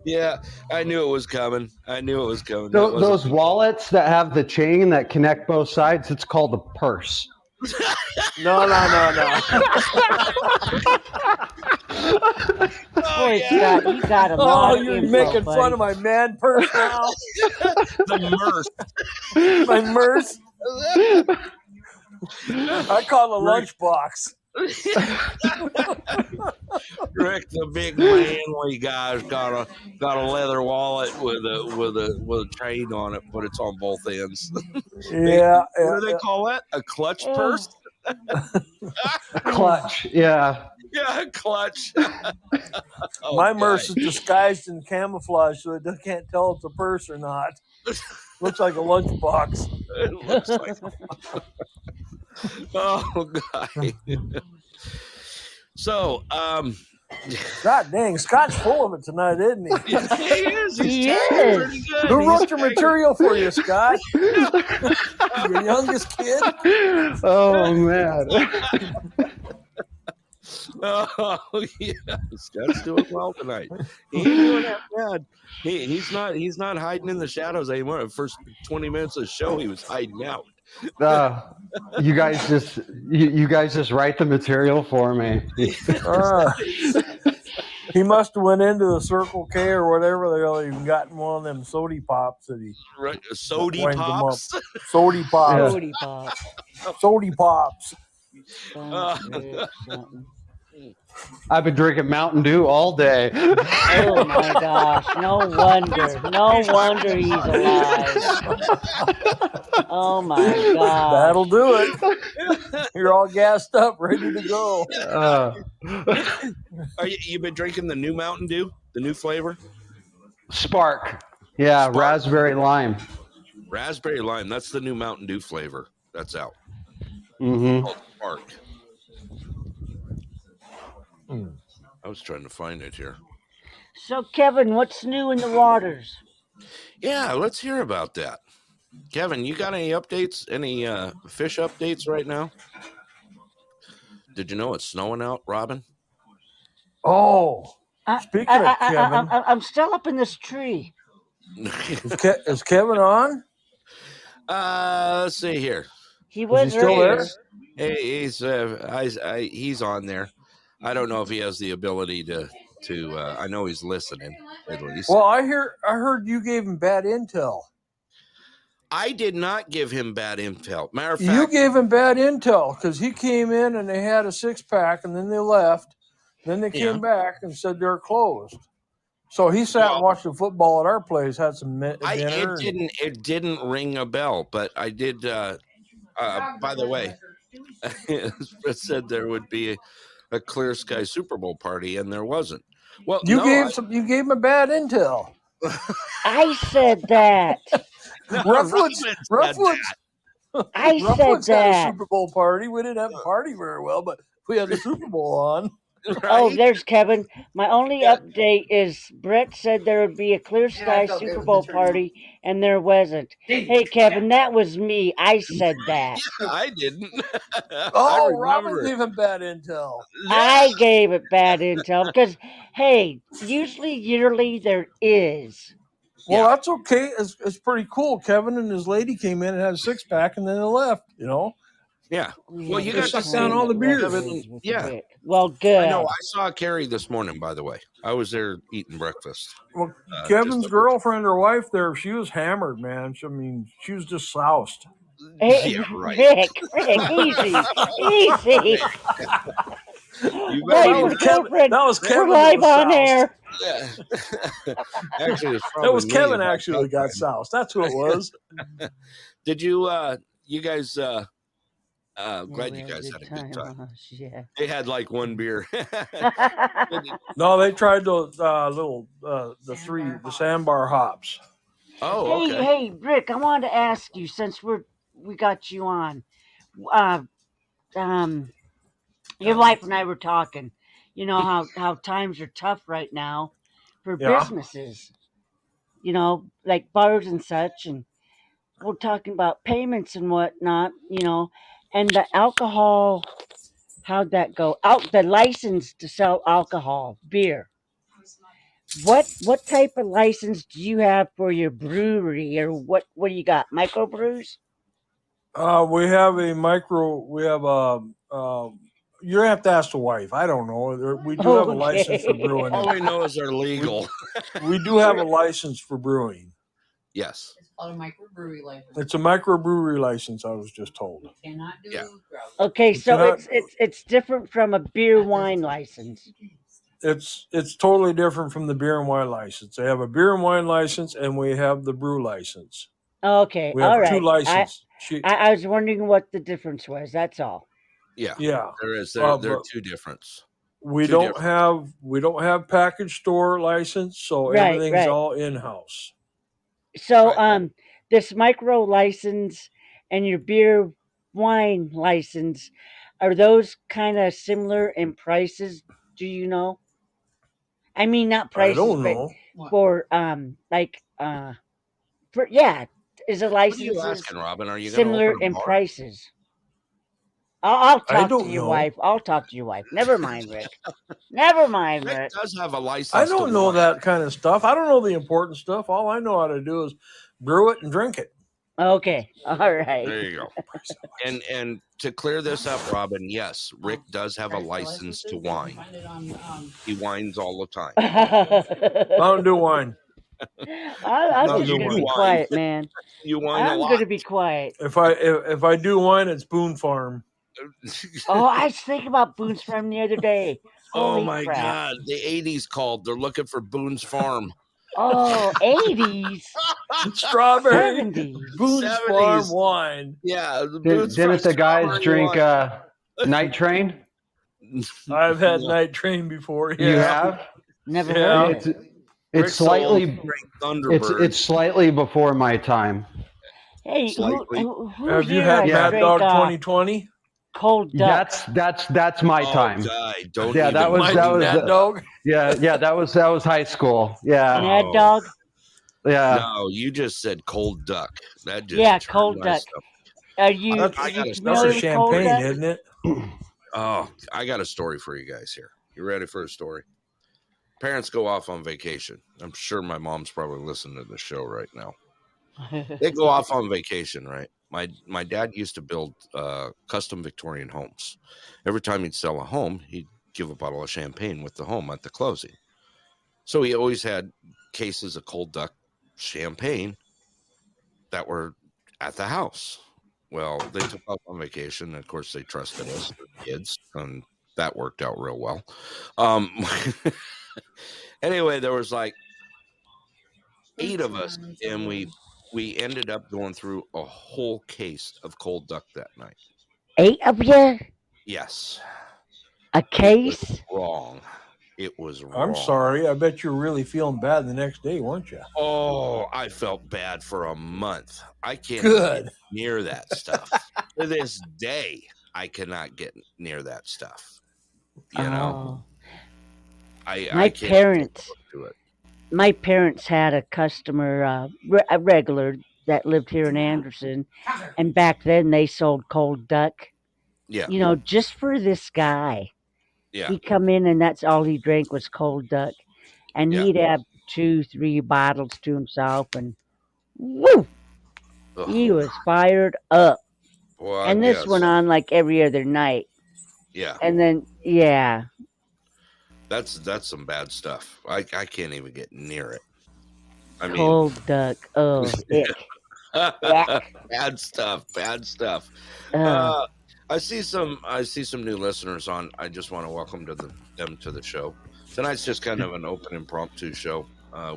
Yeah, I knew it was coming. Those wallets that have the chain that connect both sides, it's called a purse. No. Boy, Scott, you got a lot of you're info, making buddy. fun of my man purse now. The Merce. My Merce. I call it a lunchbox. Rick, the big manly guy's got a leather wallet with a chain on it, but it's on both ends. Yeah. What do they call that? A clutch purse? Clutch, yeah. Yeah, a clutch. My Merce is disguised in camouflage, so they can't tell if it's a purse or not. Looks like a lunchbox. It looks like. Oh God. So, God dang, Scott's full of it tonight, isn't he? he is. He is. Pretty good. Who wrote your material for you, Scott? Your youngest kid? Oh man. Oh yeah, Scott's doing well tonight. He ain't doing that bad. He's not hiding in the shadows anymore. The first 20 minutes of the show, he was hiding out. You guys just write the material for me. He must have went into the Circle K or whatever the hell, even gotten one of them sody pops that he Right, sody wanged them pops. up. Sody pops. Sody pop. Sody pops. I've been drinking Mountain Dew all day. Oh my gosh! No wonder he's alive. Oh my God! That'll do it. You're all gassed up, ready to go. You been drinking the new Mountain Dew, the new flavor? Spark. Yeah, Spark. raspberry lime. Raspberry lime. That's the new Mountain Dew flavor. That's out. Mm-hmm. Called Spark. I was trying to find it here. So, Kevin, what's new in the waters? Yeah, let's hear about that. Kevin, you got any updates? Any fish updates right now? Did you know it's snowing out, Robin? Oh, speaking of Kevin, I'm still up in this tree. is Kevin on? Let's see here. He was still there? Hey, he's on there. I don't know if he has the ability to. I know he's listening at least. Well, I heard you gave him bad intel. I did not give him bad intel. Matter of fact, You gave him bad intel because he came in and they had a 6-pack and then they left. Then they came back and said they're closed. So he sat and watched the football at our place, had some dinner. It didn't ring a bell, but I did. By the way, it said there would be a Clear Sky Super Bowl party, and there wasn't. Well, you gave him a bad intel. I said that. Ruffled's I said had a that. Super Bowl party. We didn't have a party very well, but we had the Super Bowl on. Right? Oh, there's Kevin. My only update is Brett said there would be a Clear Sky Super Bowl party, and there wasn't. Hey, Kevin, that was me. I said that. I didn't. Oh, Robin gave him bad intel. I gave it bad intel because, hey, usually yearly there is. Well, that's okay. It's pretty cool. Kevin and his lady came in and had a 6-pack, and then they left. You know. Yeah. Well, you They got shut to down all the beers. Yeah. Well, good. I know. I saw Carrie this morning. By the way, I was there eating breakfast. Well, Kevin's girlfriend or wife there, she was hammered, man. She was just soused. Hey, Yeah, right. Rick, easy. You Wait, better was be Kevin. girlfriend, That was Kevin. we're that live was on soused. air. Yeah. Actually, it's That probably was me Kevin. about Actually, that got time. soused. That's who it was. Did you? You guys? Yeah, Glad we you guys had a good time. Yeah. They had like one beer. No, they tried those little the sandbar hops. Oh, okay. Hey, Rick, I wanted to ask you since we got you on. Uh, um, your wife and I were talking. You know how times are tough right now for Yeah. businesses. You know, like bars and such, and we're talking about payments and whatnot. You know, and the alcohol. How'd that go? Out the license to sell alcohol, beer. What type of license do you have for your brewery, or what do you got? Microbrews? We have a micro. We have a. You have to ask the wife. I don't know. We do have a license for brewing. All we know is they're legal. We do have a license for brewing. Yes. It's called a microbrewery license. It's a microbrewery license. I was just told. You cannot do Yeah. drugs. Okay, You so cannot- it's different from a beer wine license. It's totally different from the beer and wine license. They have a beer and wine license, and we have the brew license. Okay, We have all two right. licenses. I was wondering what the difference was. That's all. Yeah. Yeah. There is. There are but two difference. we Two don't different. have package store license, so Right, everything's right. all in house. So Right. this micro license and your beer wine license, are those kind of similar in prices? Do you know? I mean, not I prices, don't but know. for for yeah, is the What are you licenses asking, Robin? Are you going to similar open a in bar? prices? I'll I talk to don't your know. wife. I'll talk to your wife. Never mind, Rick. Never mind, Rick Rick. does have a license. I don't to know wine. that kind of stuff. I don't know the important stuff. All I know how to do is brew it and drink it. Okay, all right. There you go. And to clear this up, Robin, yes, Rick does have a license to wine. Find it on, He wines all the time. I don't do wine. I'm No, just you gonna do be wine. quiet, man. You wine a I'm lot. gonna be quiet. If I do wine, it's Boone Farm. Oh, I was thinking about Boone's Farm the other day. Oh Holy my crap! God, the '80s called. They're looking for Boone's Farm. Oh, 80s, Strawberry 70s. Boone's 70s. Farm wine. Yeah, the Didn't, Boone's didn't Farm the guys strawberry drink wine. Night Train? I've had No. Night Train before. Yeah. You have? Never Yeah. heard of It's it. Rick it's slightly Soul drank Thunderbird. it's slightly before my time. Hey, Slightly. who Have you here had has Yeah. Mad drank Dog 2020? cold duck? That's my Oh, time. guy, don't Yeah, even. that was Mighty that was Mad Dog? yeah that was high school. Yeah, Mad Oh. Dog? yeah. No, you just said cold duck. That just Yeah, turned cold my duck. stomach. Are you That's, are you gotta that's familiar a with cold champagne, duck? isn't it? Oh, I got a story for you guys here. You ready for a story? Parents go off on vacation. I'm sure my mom's probably listening to the show right now. They go off on vacation, right? My dad used to build custom Victorian homes. Every time he'd sell a home, he'd give a bottle of champagne with the home at the closing. So he always had cases of cold duck champagne that were at the house. Well, they took off on vacation. And of course, they trusted us, their kids, and that worked out real well. Anyway, there was like 8 of us, and we ended up going through a whole case of cold duck that night. 8 of you? Yes, A it was case? wrong. It was wrong. I'm sorry. I bet you were really feeling bad the next day, weren't you? Oh, I felt bad for a month. I can't Good. get near that stuff. To this day, I cannot get near that stuff. You know, I My can't parents, do it. my parents had a customer, a regular that lived here in Anderson, and back then they sold cold duck. Yeah, You know, just for this guy. yeah, He'd come in and that's all he drank was cold duck, and Yeah. he'd have 2, 3 bottles to himself, and woo, Ugh. he was fired up. Well, I And this guess. went on like every other night, Yeah, and then yeah, that's some bad stuff. I can't even get near it. I mean, cold duck. Oh, ick. bad stuff. Bad stuff. Uh, I see some new listeners on. I just want to welcome them to the show. Tonight's just kind of an open impromptu show.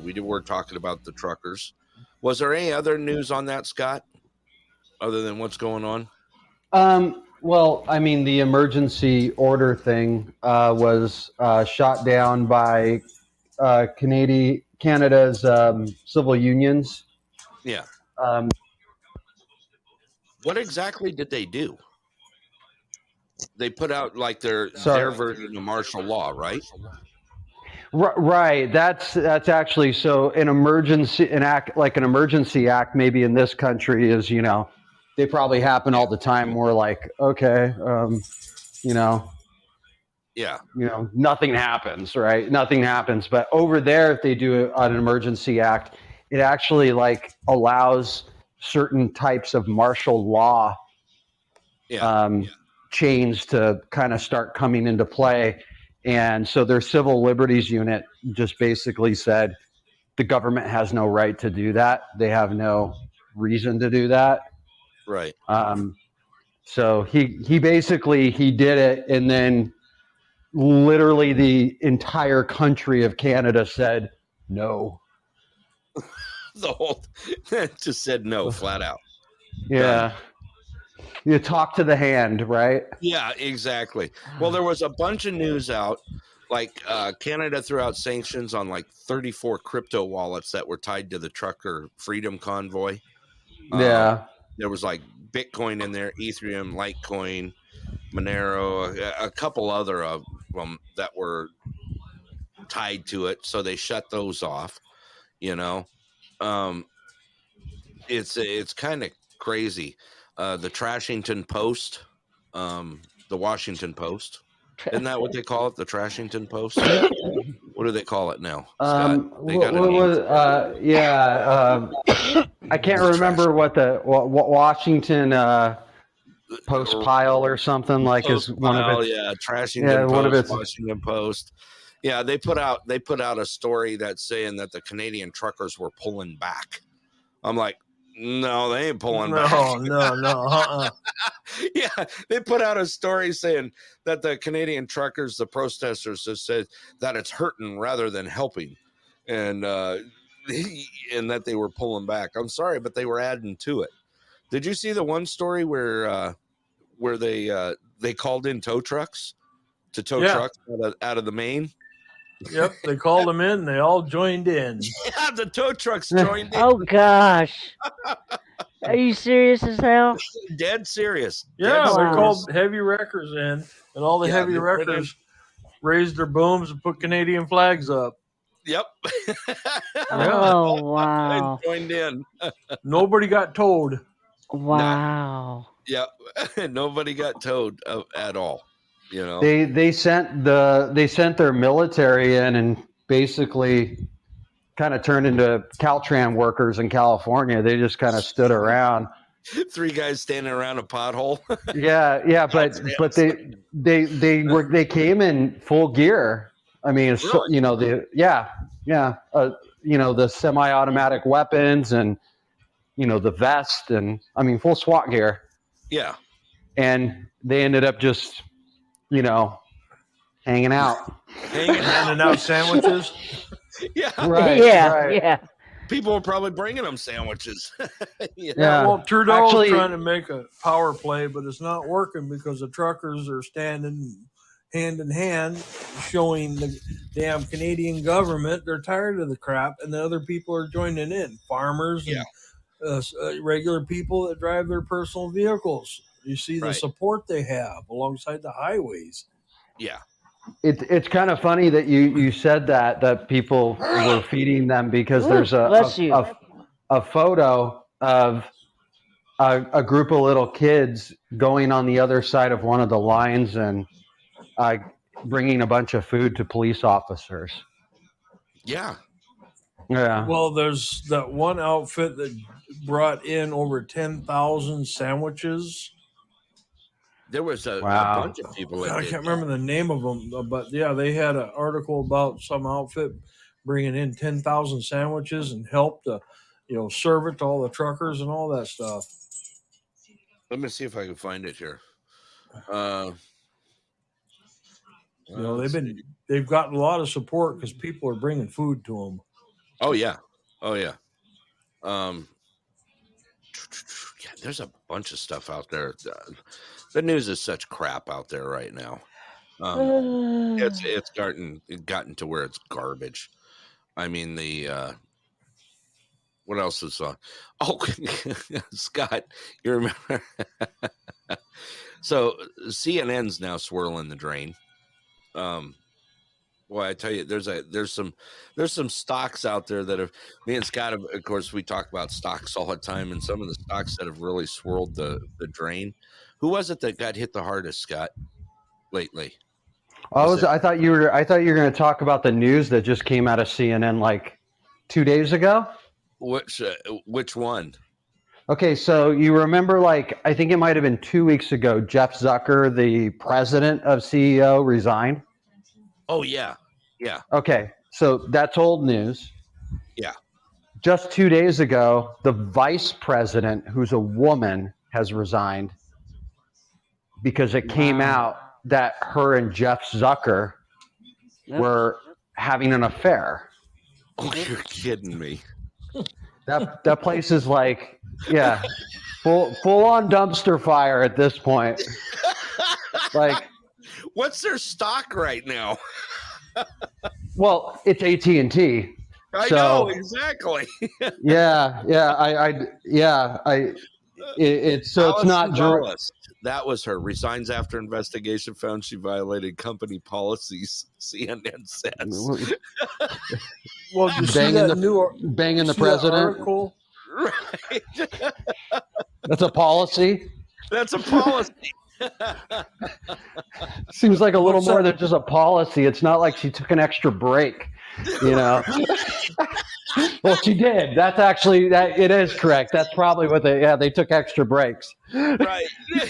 We're talking about the truckers. Was there any other news on that, Scott, other than what's going on? Well, I mean, the emergency order thing was shot down by Canada's civil unions. Yeah. Um, What exactly did they do? They put out like their version of martial law, right? Right. That's actually so an emergency act maybe in this country is they probably happen all the time. We're like okay, Yeah. Nothing happens, right? Nothing happens. But over there, if they do an emergency act, it actually like allows certain types of martial law chains to kind of start coming into play. And so their civil liberties unit just basically said the government has no right to do that. They have no reason to do that. Right. So he basically he did it, and then literally the entire country of Canada said no. The whole just said no, flat out. Yeah. Done. You talk to the hand, right? Yeah, exactly. Well, there was a bunch of news out, like Canada threw out sanctions on like 34 crypto wallets that were tied to the trucker freedom convoy. Yeah. There was like Bitcoin in there, Ethereum, Litecoin, Monero, a couple other of them that were tied to it. So they shut those off, It's kind of crazy. The Trashington Post, the Washington Post, isn't that what they call it? The Trashington Post. What do they call it now, Scott? They got a name. I can't remember what Washington Post pile or something like Post is one of its. Yeah, Trashington Post, one of its Washington Post. Yeah, they put out a story that's saying that the Canadian truckers were pulling back. I'm like, no, they ain't pulling back. No. Yeah, they put out a story saying that the Canadian truckers, the protesters, have said that it's hurting rather than helping, and that they were pulling back. I'm sorry, but they were adding to it. Did you see the one story where they called in tow trucks to tow trucks out of the Maine? Yep, they called them in. They all joined in. Yeah, the tow trucks joined in. Oh gosh, are you serious as hell? Dead serious. Yeah, they called heavy wreckers in, and all the heavy wreckers raised their booms and put Canadian flags up. Yep. Oh wow. Joined in. Nobody got towed. Wow. Yep. Nobody got towed at all. They sent their military in and basically kind of turned into Caltran workers in California. They just kind of stood around. 3 guys standing around a pothole. yeah, but they came in full gear. I mean, really? The semi-automatic weapons and the vest and full SWAT gear. Yeah. And they ended up just hanging out. Handing out sandwiches. Yeah. Right. Yeah. People were probably bringing them sandwiches. Yeah. Well, Trudeau's trying to make a power play, but it's not working because the truckers are standing hand in hand, showing the damn Canadian government they're tired of the crap, and the other people are joining in. Farmers and regular people that drive their personal vehicles. You see the support they have alongside the highways. Yeah. It's kind of funny that you said that people were feeding them because there's a photo of a group of little kids going on the other side of one of the lines and bringing a bunch of food to police officers. Yeah. Yeah. Well, there's that one outfit that brought in over 10,000 sandwiches. There was a bunch of people. I can't remember the name of them, but yeah, they had an article about some outfit bringing in 10,000 sandwiches and helped to, serve it to all the truckers and all that stuff. Let me see if I can find it here. They've gotten a lot of support because people are bringing food to them. Oh yeah. Yeah, there's a bunch of stuff out there. The news is such crap out there right now. It's gotten to where it's garbage. I mean, what else is on? Oh, Scott, you remember? So CNN's now swirling the drain. Well, I tell you, there's some stocks out there that have, me and Scott have, of course, we talk about stocks all the time, and some of the stocks that have really swirled the drain. Who was it that got hit the hardest, Scott, lately? I thought you were going to talk about the news that just came out of CNN like 2 days ago. Which one? Okay, so you remember, like, I think it might have been 2 weeks ago, Jeff Zucker, the president of CEO, resigned. Oh yeah. Okay, so that's old news. Yeah. Just 2 days ago, the vice president, who's a woman, has resigned because it came out that her and Jeff Zucker were having an affair. Oh, you're kidding me. That place is like, yeah, full on dumpster fire at this point. Like, what's their stock right now? Well, it's AT&T. I know exactly. It's not Gonzalez. That was her. Resigns after investigation found she violated company policies. CNN says. Well, you see that banging the president. Right. That's a policy. That's a policy. Seems like a little more than just a policy. It's not like she took an extra break, you know. Well, she did. That's actually it is correct. That's probably what they took extra breaks. Right. They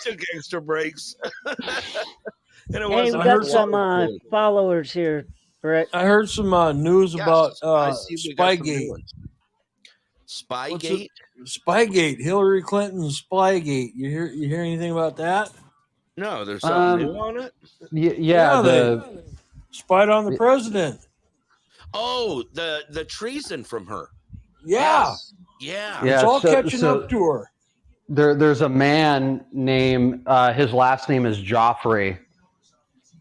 took extra breaks. And it we got some followers here, Brett. I heard some news about Spygate. Spygate? Spygate. Hillary Clinton's Spygate. You hear anything about that? No, there's something new on it? Yeah, they spied on the president. Oh, the treason from her. Yeah. Yeah. It's all catching up to her. There's a man named, his last name is Joffrey,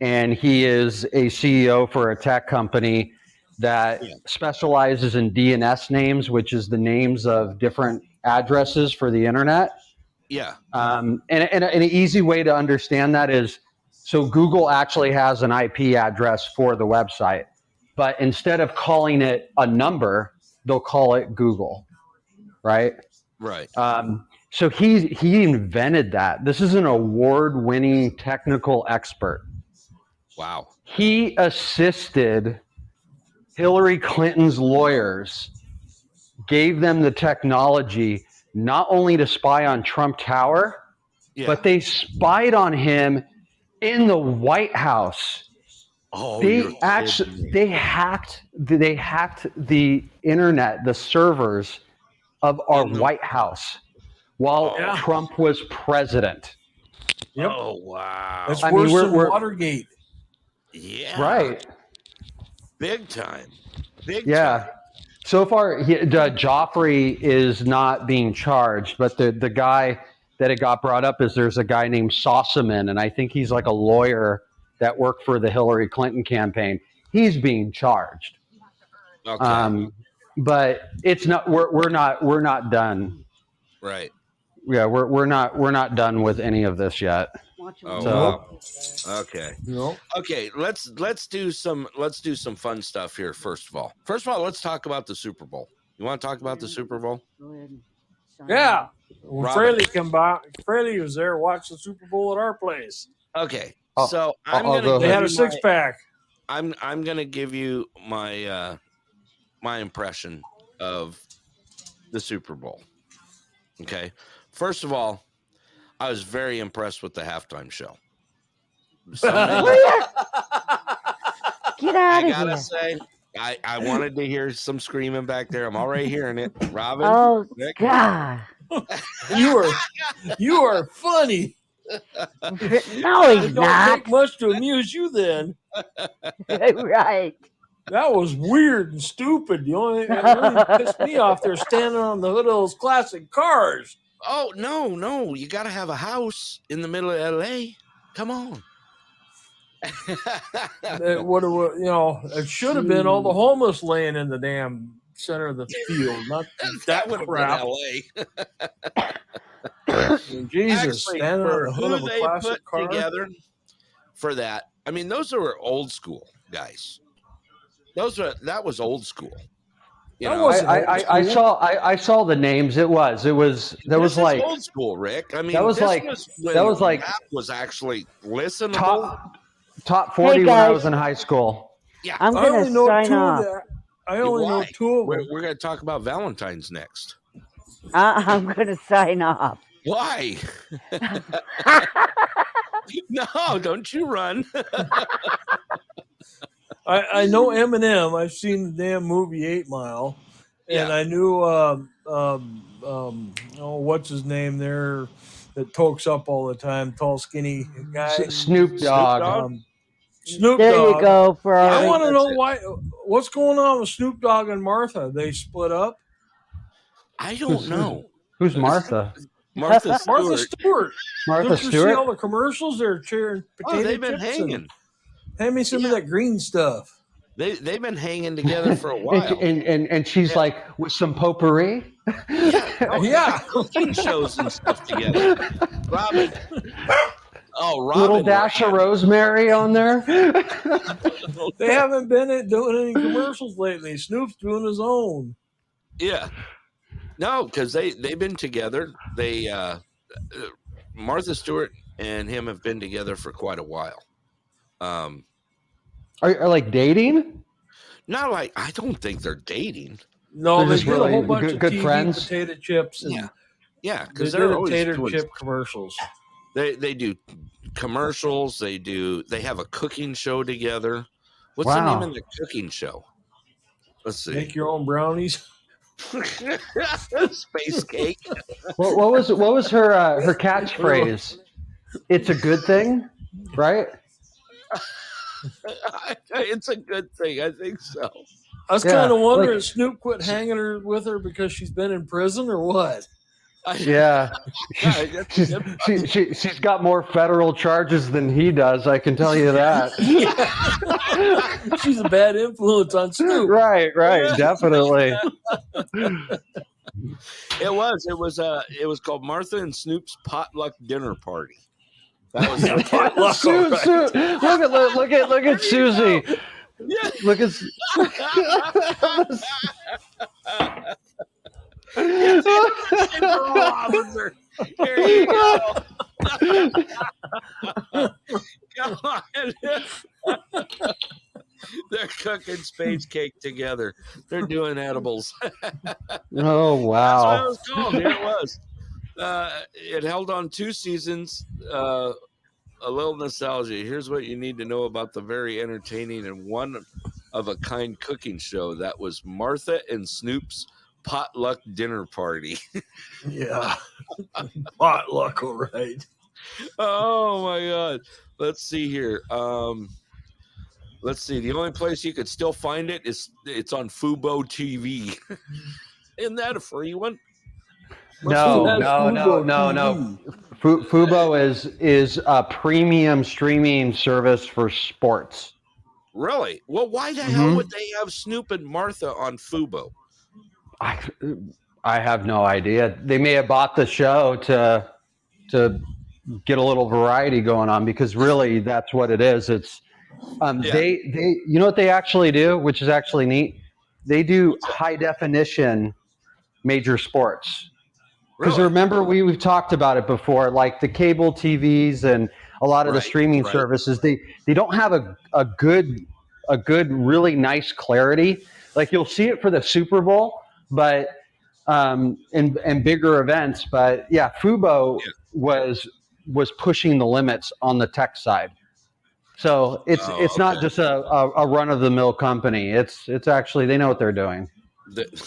and he is a CEO for a tech company that specializes in DNS names, which is the names of different addresses for the internet. Yeah. And an easy way to understand that is, so Google actually has an IP address for the website, but instead of calling it a number, they'll call it Google, right? Right. So he invented that. This is an award-winning technical expert. Wow. He assisted Hillary Clinton's lawyers, gave them the technology not only to spy on Trump Tower, but they spied on him in the White House. Oh, they hacked the internet, the servers of our White House while Trump was president. Yep. Oh, wow. That's worse than Watergate. Yeah. Right. Big time. Yeah. So far, Joffrey is not being charged, but the guy that it got brought up is there's a guy named Sossaman, and I think he's like a lawyer that worked for the Hillary Clinton campaign. He's being charged. Okay. But it's not. We're not done. Right. Yeah, we're not done with any of this yet. Oh, so, wow. Okay. Nope. Okay. Let's do some fun stuff here. First of all, let's talk about the Super Bowl. You want to talk about the Super Bowl? Go ahead. Yeah. When Fraley was there, watched the Super Bowl at our place. Okay. Oh, so they had a six-pack. I'm gonna give you my my impression of the Super Bowl. Okay. First of all, I was very impressed with the halftime show. Get out of here. I gotta say, I wanted to hear some screaming back there. I'm already hearing it. Robin. Oh, Nick. God. You are funny. No, he's It don't not. take much to amuse you then. Right. That was weird and stupid. The only thing that really pissed me off, they're standing on the hood of those classic cars. Oh, no. You got to have a house in the middle of L.A. Come on. It would have, it should have been all the homeless laying in the damn center of the field, not that would have crap. been L.A. Jesus, Actually, standing on for the hood who of a they classic put car. together for that, I mean, those are old school guys. That was old school. You know, I saw the names. There was like old school, Rick. I mean, that was like rap was actually listenable. top 40 when I guys. was in high school. Yeah, I'm I gonna only know sign two off. of that. I only know two of them. We're going to talk about Valentine's next. I'm gonna sign off. Why? No, don't you run. I know Eminem. I've seen the damn movie 8 Mile, and I knew what's his name there that tokes up all the time, tall skinny guy. Snoop Dogg. Snoop There Dogg. you go for our. I want to know what's going on with Snoop Dogg and Martha. They split up. I don't know. Who's Martha? Martha Stewart. Martha Stewart. Martha Don't you see Stewart? all the commercials? They're cheering potato They've been chips hanging. Hand me some of that green stuff. They've been hanging together for a while. and she's like with some potpourri. Yeah. Cooking shows and stuff together. Robin. Little dash of rosemary on there. They haven't been doing any commercials lately. Snoop's doing his own. Yeah. No, because they've been together. They Martha Stewart and him have been together for quite a while. Are like dating? Not like, I don't think they're dating. No, They're they just did really a whole bunch good of TV friends? potato chips. And Yeah, they because did they're a always potato doing chip commercials. They do commercials. They have a cooking show together. What's Wow. the name of the cooking show? Let's see. Make your own brownies. Space cake. What was her catchphrase? It's a good thing, right? It's a good thing. I think so. I was kind of wondering, Snoop quit hanging with her because she's been in prison or what? Yeah, she's got more federal charges than he does. I can tell you that. She's a bad influence on Snoop. Right, definitely. It was called Martha and Snoop's Potluck Dinner Party. That was potluck. Look at Susie. Yeah. Look at. Here you go. Come on. They're cooking space cake together. They're doing edibles. Oh wow! That's what it was called. Here it was. It held on 2 seasons. A little nostalgia. Here's what you need to know about the very entertaining and one-of-a-kind cooking show that was Martha and Snoop's Potluck Dinner Party. Yeah. Potluck, all right. Oh, my God. Let's see here. Let's see. The only place you could still find it's on Fubo TV. Isn't that a free one? No. Fubo is a premium streaming service for sports. Really? Well, why the hell would they have Snoop and Martha on Fubo? I have no idea. They may have bought the show to get a little variety going on, because really that's what it is. It's they you know what they actually do, which is actually neat? They do high definition major sports. Because remember, we've talked about it before, like the cable TVs and a lot of the streaming services, they don't have a good, really nice clarity. Like you'll see it for the Super Bowl, but in bigger events. But yeah, Fubo was pushing the limits on the tech side. So it's not just a run of the mill company. It's actually, they know what they're doing.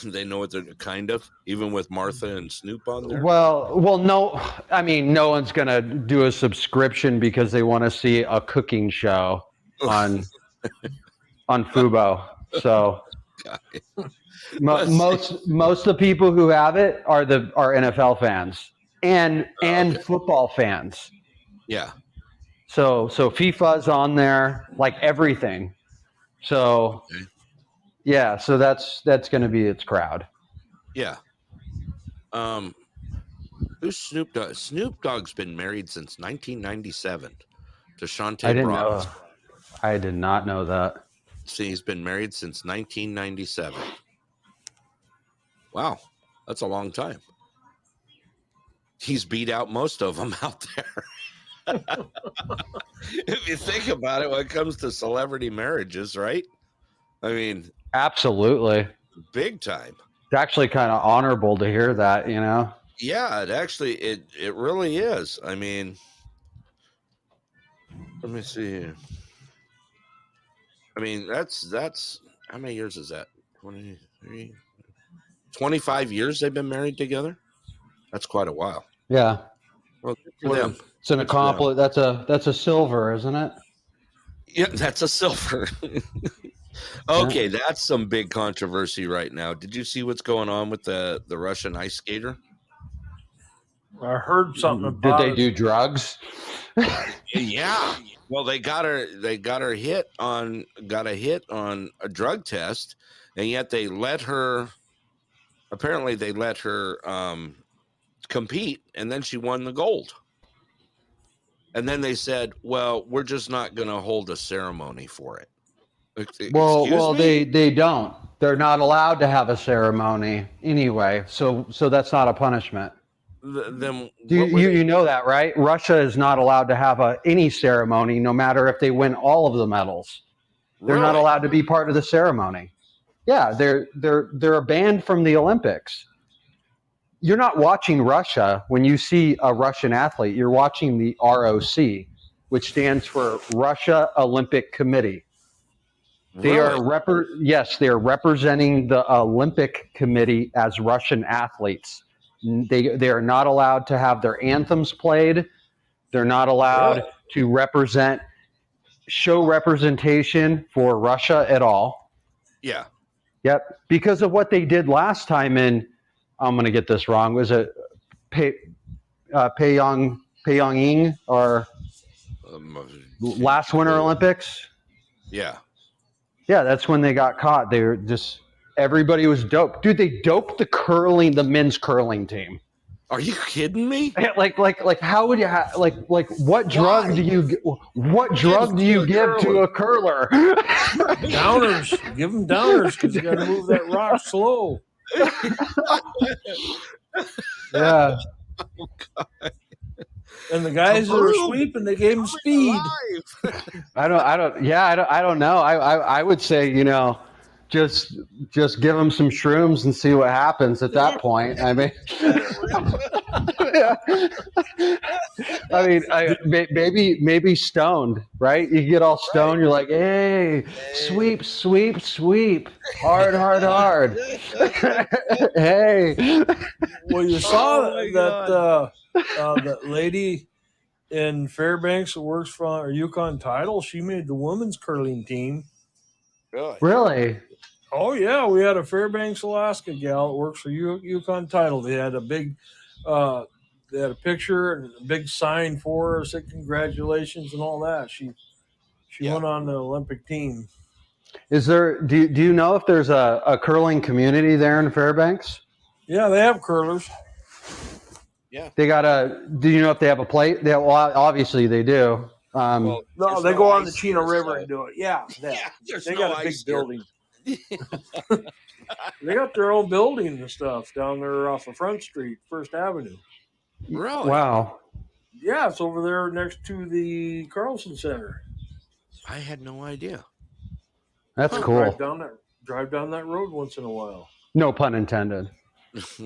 They know what they're kind of, even with Martha and Snoop on there. Well, no. I mean, no one's gonna do a subscription because they want to see a cooking show on Fubo. So most of the people who have it are NFL fans and football fans. Yeah. So FIFA's on there, like everything. So yeah, so that's going to be its crowd. Yeah. Who's Snoop Dogg? Snoop Dogg's been married since 1997 to Shantae Broaddus. I did not know that. See, he's been married since 1997. Wow, that's a long time. He's beat out most of them out there. If you think about it, when it comes to celebrity marriages, right? I mean, absolutely, big time. It's actually kind of honorable to hear that, you know. Yeah, it really is. I mean, let me see here. I mean, that's how many years is that? 23, 25 years they've been married together. That's quite a while. Yeah. Well, for them. It's an accomplishment. That's a silver, isn't it? Yeah, that's a silver. Okay, that's some big controversy right now. Did you see what's going on with the Russian ice skater? I heard something about Did they do drugs? Yeah. Well, they got a hit on a drug test, and yet they let her compete, and then she won the gold. And then they said, well, we're just not going to hold a ceremony for it. Well, they don't. They're not allowed to have a ceremony anyway. So that's not a punishment. Then you know that, right? Russia is not allowed to have any ceremony, no matter if they win all of the medals. They're not allowed to be part of the ceremony. Yeah, they're banned from the Olympics. You're not watching Russia when you see a Russian athlete. You're watching the ROC, which stands for Russia Olympic Committee. They are representing the Olympic Committee as Russian athletes. They are not allowed to have their anthems played. They're not allowed to show representation for Russia at all. Yeah. Yep. Because of what they did last time in, I'm going to get this wrong. Was it Pyongyang or last Winter Olympics? Yeah. Yeah, that's when they got caught. They were just, everybody was doped. Dude, they doped the men's curling team. Are you kidding me? Like how would you what drug do you give to a curler? Downers. Give them downers because you got to move that rock slow. Yeah. Oh, God. And the guys that were sweeping, they gave them speed. I don't know. I would say, just give them some shrooms and see what happens at that point. I mean, maybe stoned, right? You get all stoned. You're like, hey, sweep, sweep, sweep, hard, hard, hard. Hey. Well, you saw that lady in Fairbanks that works for our Yukon Title. She made the women's curling team. Really? Oh yeah, we had a Fairbanks, Alaska gal that works for Yukon Title. They had a big, they had a picture and a big sign for her, said congratulations and all that. She went on the Olympic team. Is there? Do you know if there's a curling community there in Fairbanks? Yeah, they have curlers. Yeah. They do you know if they have a plate? Obviously they do. No, they go on the Chino River and do it. Yeah, they got a big building. They got their own building and stuff down there off of Front Street, First Avenue. Really? Wow. Yeah, it's over there next to the Carlson Center. I had no idea. That's cool. Drive down that road once in a while. No pun intended. It's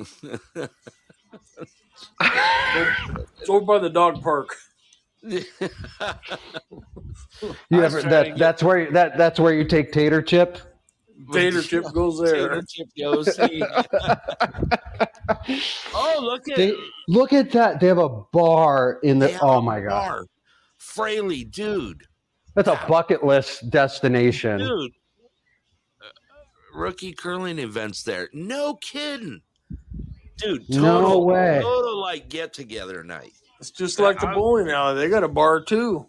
over by the dog park. That's where you take Tater Chip. Tater chip goes there. Tater chip goes. Oh, Look at that. They have a bar in the. Oh my god, bar. Fraley, dude. that's a bucket list destination. Dude, rookie curling events there. No kidding. Dude, No way. Total like get together night. It's just like the bowling alley. They got a bar too.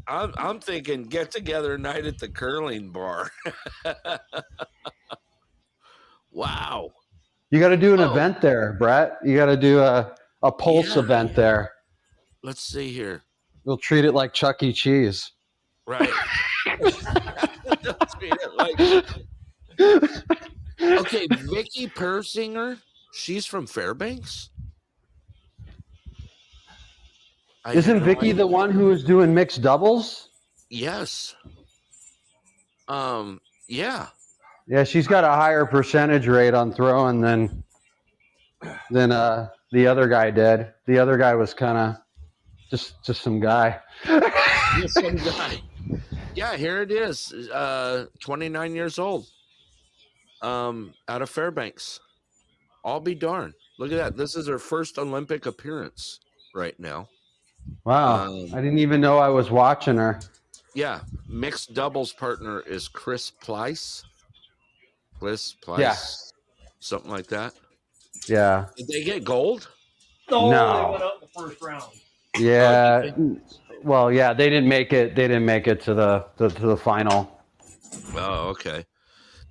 I'm thinking get together night at the curling bar. Wow. You got to do an event there, Brett. You got to do a pulse event there. Let's see here. We'll treat it like Chuck E. Cheese. Right. Treat it like... Okay, Vicky Persinger. She's from Fairbanks. Isn't Vicky the one who was doing mixed doubles? Yes. Yeah. Yeah, she's got a higher percentage rate on throwing than the other guy did. The other guy was kind of just some guy. Just some guy. Yeah, here it is. 29 years old. Out of Fairbanks. I'll be darned. Look at that. This is her first Olympic appearance right now. Wow. I didn't even know I was watching her. Yeah. Mixed doubles partner is Chris Pleiss. Pleiss? Yeah. Something like that. Yeah. Did they get gold? No. No. They went out the first round. Yeah. Well, yeah, they didn't make it. They didn't make it to the final. Oh, okay.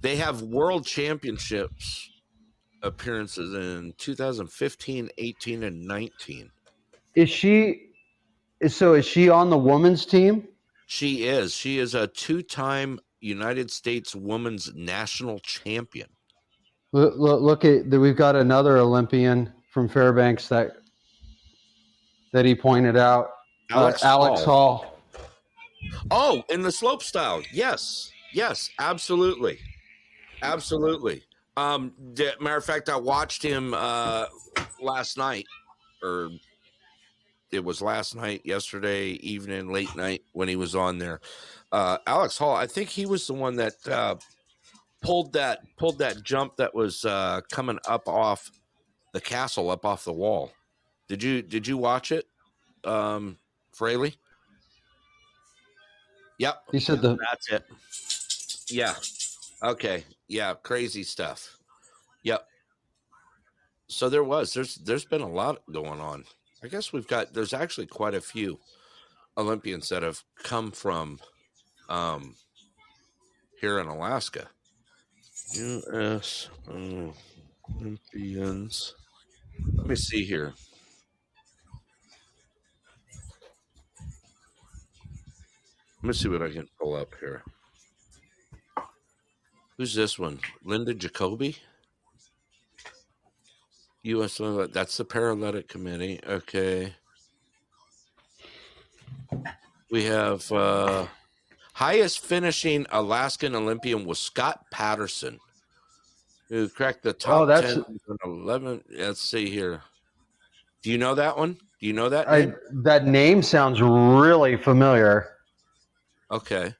They have world championships appearances in 2015, 18, and 19. Is she on the women's team? She is. She is a two-time United States women's national champion. Look at we've got another Olympian from Fairbanks that he pointed out. Alex Hall. Oh, in the slope style. Yes, absolutely. Matter of fact, I watched him last night, or it was last night, yesterday evening, late night when he was on there. Alex Hall, I think he was the one that pulled that jump that was coming up off the castle, up off the wall. Did you watch it, Fraley? Yep. He said that's it. Yeah. Okay. Yeah. Crazy stuff. Yep. So there's been a lot going on. I guess there's actually quite a few Olympians that have come from here in Alaska. U.S. Olympians. Let me see here. Let me see what I can pull up here. Who's this one? Linda Jacoby? U.S. That's the Paralympic Committee. Okay. We have highest finishing Alaskan Olympian was Scott Patterson, who cracked the top 10 and 11. Let's see here. Do you know that one? Do you know that name? That name sounds really familiar. Okay.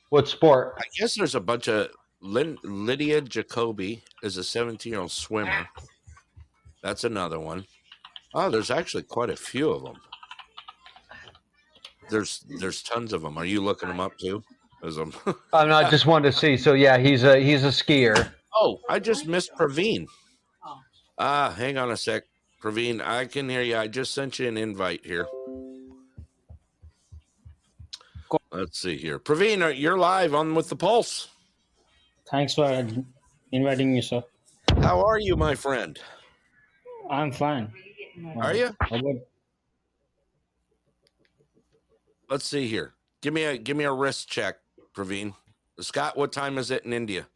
What sport? I guess there's a bunch of Lydia Jacoby is a 17-year-old swimmer. That's another one. Oh, there's actually quite a few of them. There's tons of them. Are you looking them up too? I just wanted to see. So yeah, he's a skier. Oh, I just missed Praveen. Hang on a sec. Praveen, I can hear you. I just sent you an invite here. Let's see here. Praveen, you're live on With the Pulse. Thanks for inviting me, sir. How are you, my friend? I'm fine. Are you? How about... Let's see here. Give me a wrist check, Praveen. Scott, what time is it in India?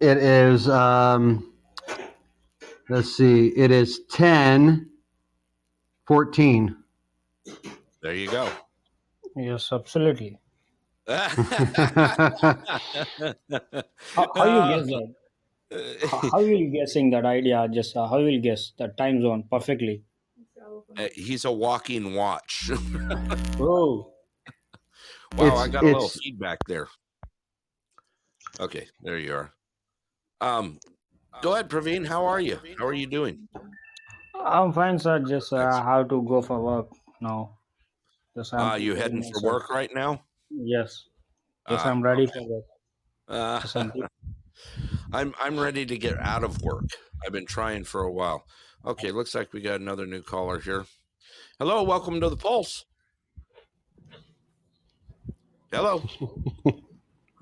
It is let's see. It is 10:14. There you go. Yes, absolutely. How you guess that? How you guessing that idea? Just how you will guess that time zone perfectly? He's a walking watch. Oh, Wow, I got a little feedback there. Okay, there you are. Go ahead, Praveen. How are you? How are you doing? I'm fine, sir. Just have to go for work now. Just I'm You preparing heading for myself. work right now? Yes. Yes, I'm ready for work. Uh, Just I'm I'm ready to get out of work. I've been trying for a while. Okay, looks like we got another new caller here. Hello, welcome to the Pulse. Hello.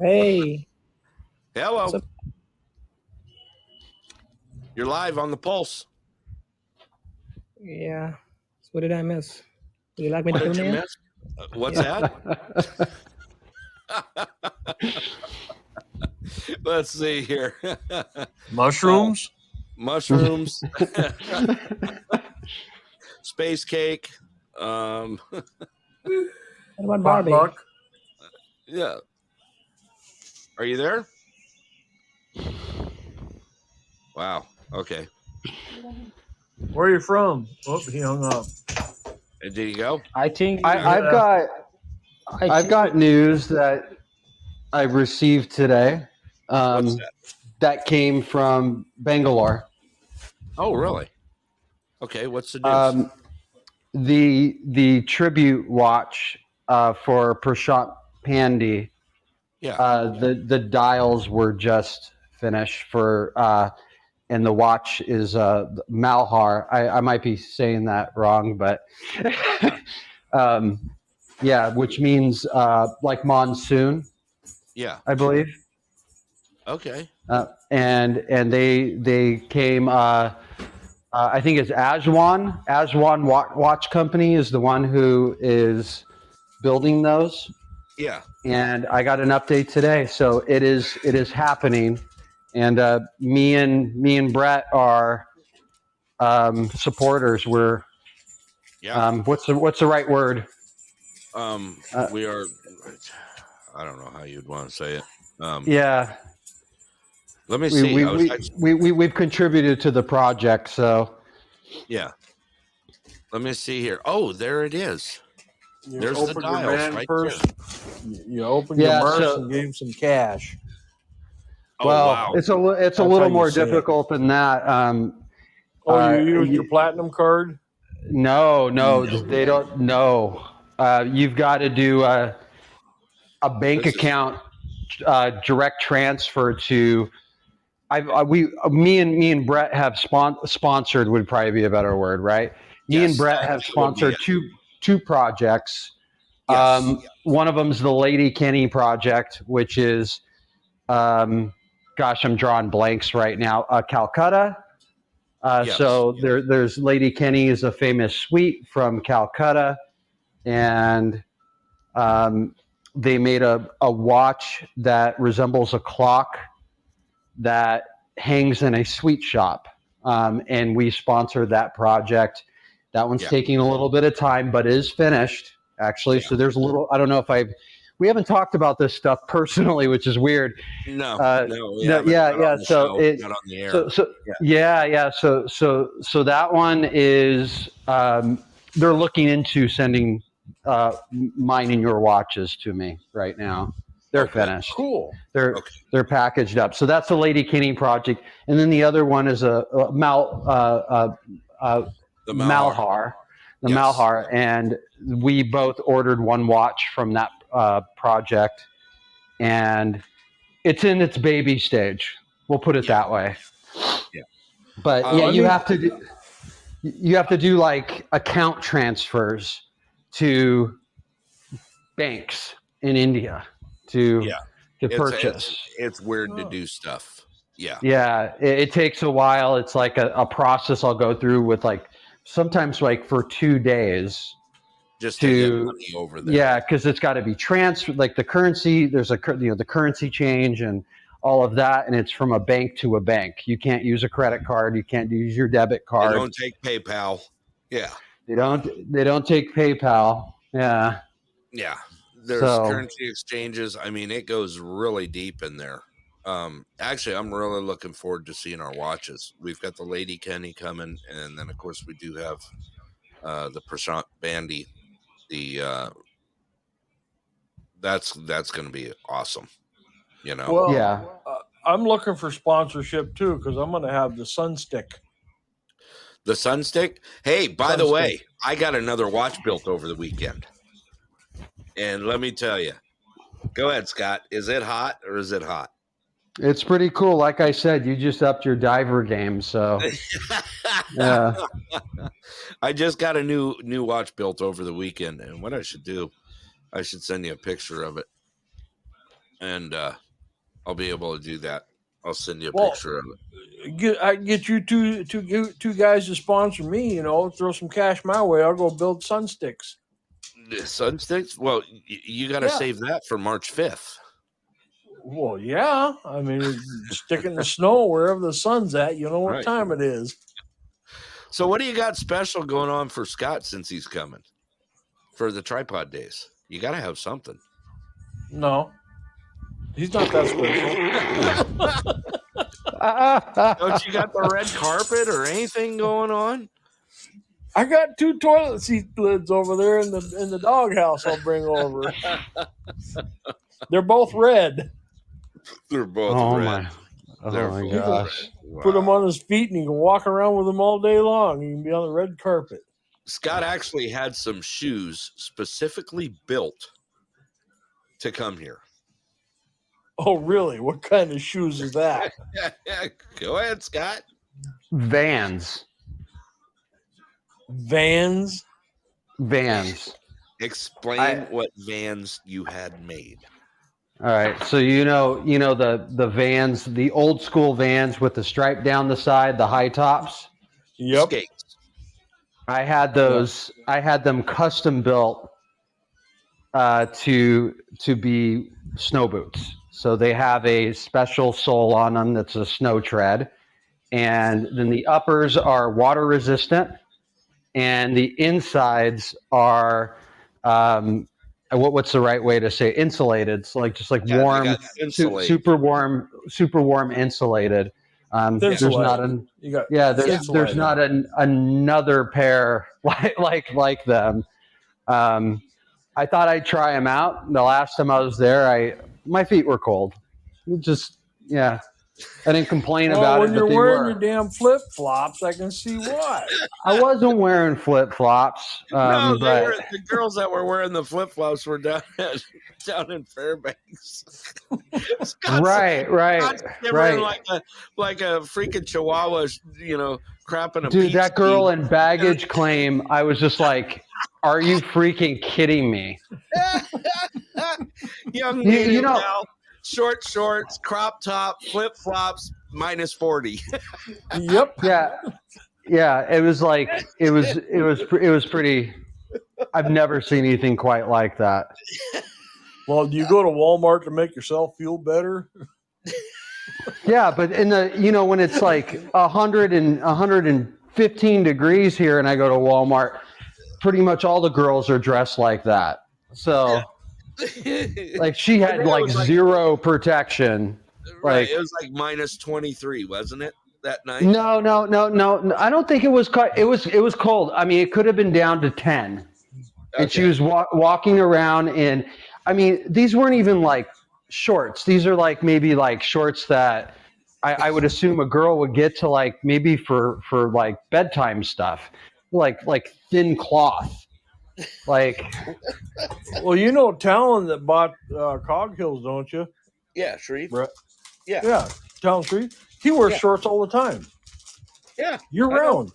Hey. Hello. What's up? You're live on the Pulse. Yeah. So what did I miss? Would you like me What to did tune you in? miss? What's Yeah. that? Let's see here. Mushrooms? Mushrooms. Space cake. What about Barbie? Potluck? Yeah. Are you there? Wow. Okay. Where are you from? Oh, he hung up. And did he go? I think I've got news that I received today. What's that? That came from Bangalore. Oh, really? Okay. What's the news? The tribute watch for Prashant Pandey. Yeah. The dials were just finished for, and the watch is Malhar. I might be saying that wrong, but yeah, which means like monsoon, Yeah. I believe. Okay. And they came. I think it's Ajwan. Ajwan Watch Company is the one who is building those. Yeah. And I got an update today, so it is happening. And me and Brett are supporters. We're what's the right word? We are. I don't know how you'd want to say it. Yeah. Let me see. We've contributed to the project, so yeah. Let me see here. Oh, there it is. There's the dials right purse. there. You opened your purse and gave him some cash. Oh, well, wow. it's a little more difficult than that. You used your platinum card? No, they don't. No, you've got to do a bank account direct transfer to. Me and Brett have sponsored would probably be a better word, right? Me and Brett have sponsored two projects. Yes. One of them is the Lady Kenny project, which is, gosh, I'm drawing blanks right now. Calcutta. So there's Lady Kenny is a famous suite from Calcutta, and they made a watch that resembles a clock that hangs in a sweet shop, and we sponsored that project. That one's taking a little bit of time, but is finished actually. So there's a little. I don't know if we haven't talked about this stuff personally, which is weird. No, yeah. So So that one is they're looking into sending mine and your watches to me right now. They're finished. Cool. They're packaged up. So that's the Lady Kenny project, and then the other one is a Malhar, Malhar, and we both ordered one watch from that project, and it's in its baby stage. We'll put it that way. Yeah. But yeah, you have to do like account transfers to banks in India to purchase. It's weird to do stuff. Yeah. Yeah, it takes a while. It's like a process I'll go through with sometimes for 2 days. Just to get money over there. Yeah, because it's got to be transferred. Like the currency, there's the currency change and all of that, and it's from a bank to a bank. You can't use a credit card. You can't use your debit card. They don't take PayPal. Yeah. They don't take PayPal. Yeah. Yeah. There's currency exchanges. I mean, it goes really deep in there. Actually, I'm really looking forward to seeing our watches. We've got the Lady Kenny coming, and then of course we do have the Prashant Bandy, that's going to be awesome. You know. Well, Yeah. I'm looking for sponsorship too because I'm going to have the Sunstick. The Sunstick. Hey, by the Sunstick. way, I got another watch built over the weekend, and let me tell you. Go ahead, Scott. Is it hot or is it hot? It's pretty cool. Like I said, you just upped your diver game, so yeah. I just got a new watch built over the weekend, and what I should do, I should send you a picture of it, and I'll be able to do that. I'll send you a picture of it. I get you two guys to sponsor me. Throw some cash my way. I'll go build Sunsticks. Sunsticks? Well, you got to save that for March 5th. Well, yeah. I mean, stick it in the snow wherever the sun's at. You know what time it is. So what do you got special going on for Scott since he's coming for the tripod days? You got to have something. No. He's not that special. Don't you got the red carpet or anything going on? I got 2 toilet seat lids over there in the doghouse I'll bring over. They're both red. They're both red. My gosh. Wow. Put them on his feet and you can walk around with them all day long. You can be on the red carpet. Scott actually had some shoes specifically built to come here. Oh, really? What kind of shoes is that? Go ahead, Scott. Vans. Vans? Explain what Vans you had made. All right. So you know the Vans, the old school Vans with the stripe down the side, the high tops? Yep. Skates. I had those. I had them custom built to be snow boots. So they have a special sole on them that's a snow tread, and then the uppers are water resistant, and the insides are what's the right way to say it? Insulated? So warm, super warm insulated. There's not another pair like them. I thought I'd try them out. The last time I was there, my feet were cold. I didn't complain about it. When you're wearing your damn flip flops, I can see why. I wasn't wearing flip flops. No, the girls that were wearing the flip flops were down in Fairbanks. Right. Like a freaking chihuahua, crapping a dude. peach That girl tea. in baggage claim, I was just like, "Are you freaking kidding me?" Young native gal, short shorts, crop top, flip flops, minus 40. Yep. Yeah. It was pretty. I've never seen anything quite like that. Well, do you go to Walmart to make yourself feel better? Yeah, but when it's like 115 degrees here, and I go to Walmart, pretty much all the girls are dressed like that. So, like, she had zero protection. Right, it was like minus 23, wasn't it, that night? No. I don't think it was. It was cold. I mean, it could have been down to 10. Okay. And she was walking around in. I mean, these weren't even like shorts. These are maybe shorts that I would assume a girl would get to maybe for like bedtime stuff, like thin cloth. Well, Talon that bought Cog Hills, don't you? Yeah, Shreve. Right. Yeah, Talon Shreve. He wears shorts all the time. Yeah, year round.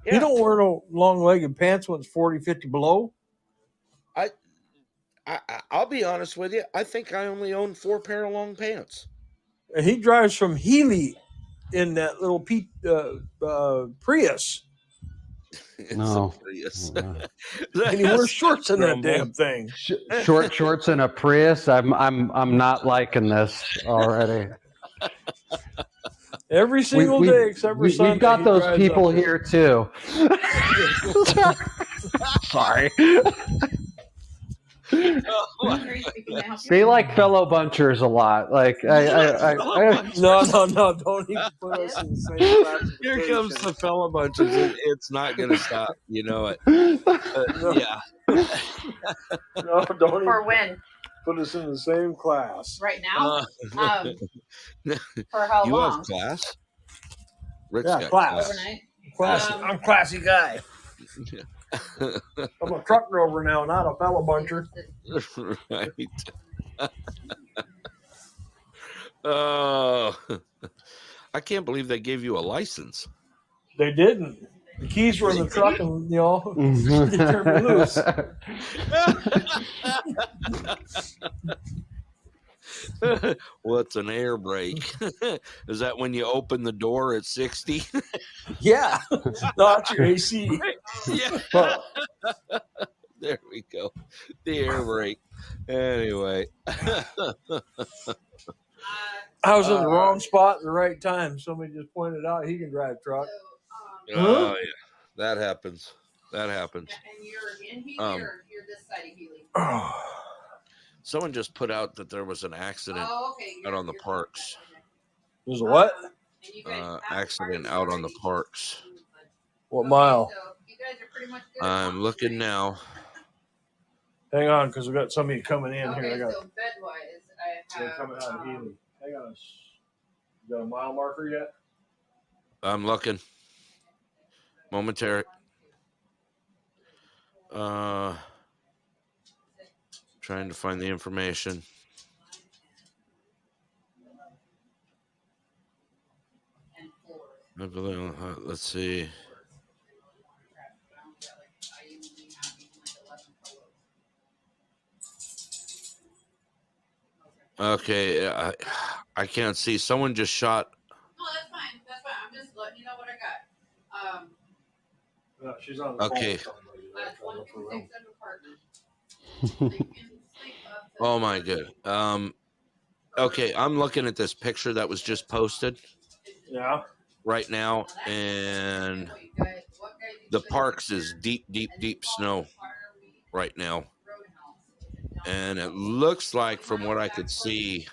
Yeah. He don't wear no long-legged pants when it's 40, 50 below. I'll be honest with you. I think I only own 4 pair of long pants. And he drives from Healy in that little Prius. No. Prius. And he wears shorts in that damn thing. Short shorts in a Prius. I'm not liking this already. Every single day except for Sunday. We've got those people here too. Sorry. They like fellow bunchers a lot. Like I No, don't even put us in the same classification. Here comes the fellow bunches. It's not going to stop. You know it. Yeah. No, don't For even when? put us in the same class. Right now? For how You have long? class? Rick's Yeah, got class. Overnight? Classy. I'm a classy guy. I'm a truck driver now, not a fellow buncher. Right. Oh, I can't believe they gave you a license. They didn't. The keys were in the truck, and they turned me loose. What's an air brake? Is that when you open the door at 60? Yeah, not your AC. Yeah. There we go. The air brake. Anyway. I was in the wrong spot at the right time. Somebody just pointed out he can drive truck. Oh, yeah. That happens. That happens. And you're in Healy or you're this side of Healy? Someone just put out that there was an accident out on the parks. There's a what? Accident out on the parks. What mile? So you guys are pretty much good. I'm looking now. Hang on, because we got somebody coming in Okay, here. I got so bed-wise, I they're have... coming out of Healy. Hang on. You got a mile marker yet? I'm looking. Momentary. Trying to find the information. Let's see. Okay, I can't see. Someone just shot. No, that's fine. That's fine. I'm just letting you know what I got. No, she's on the Okay. phone. Oh my god. Okay, I'm looking at this picture that was just posted. Yeah. Right now, and the parks is deep snow right now, and it looks like, from what I could see,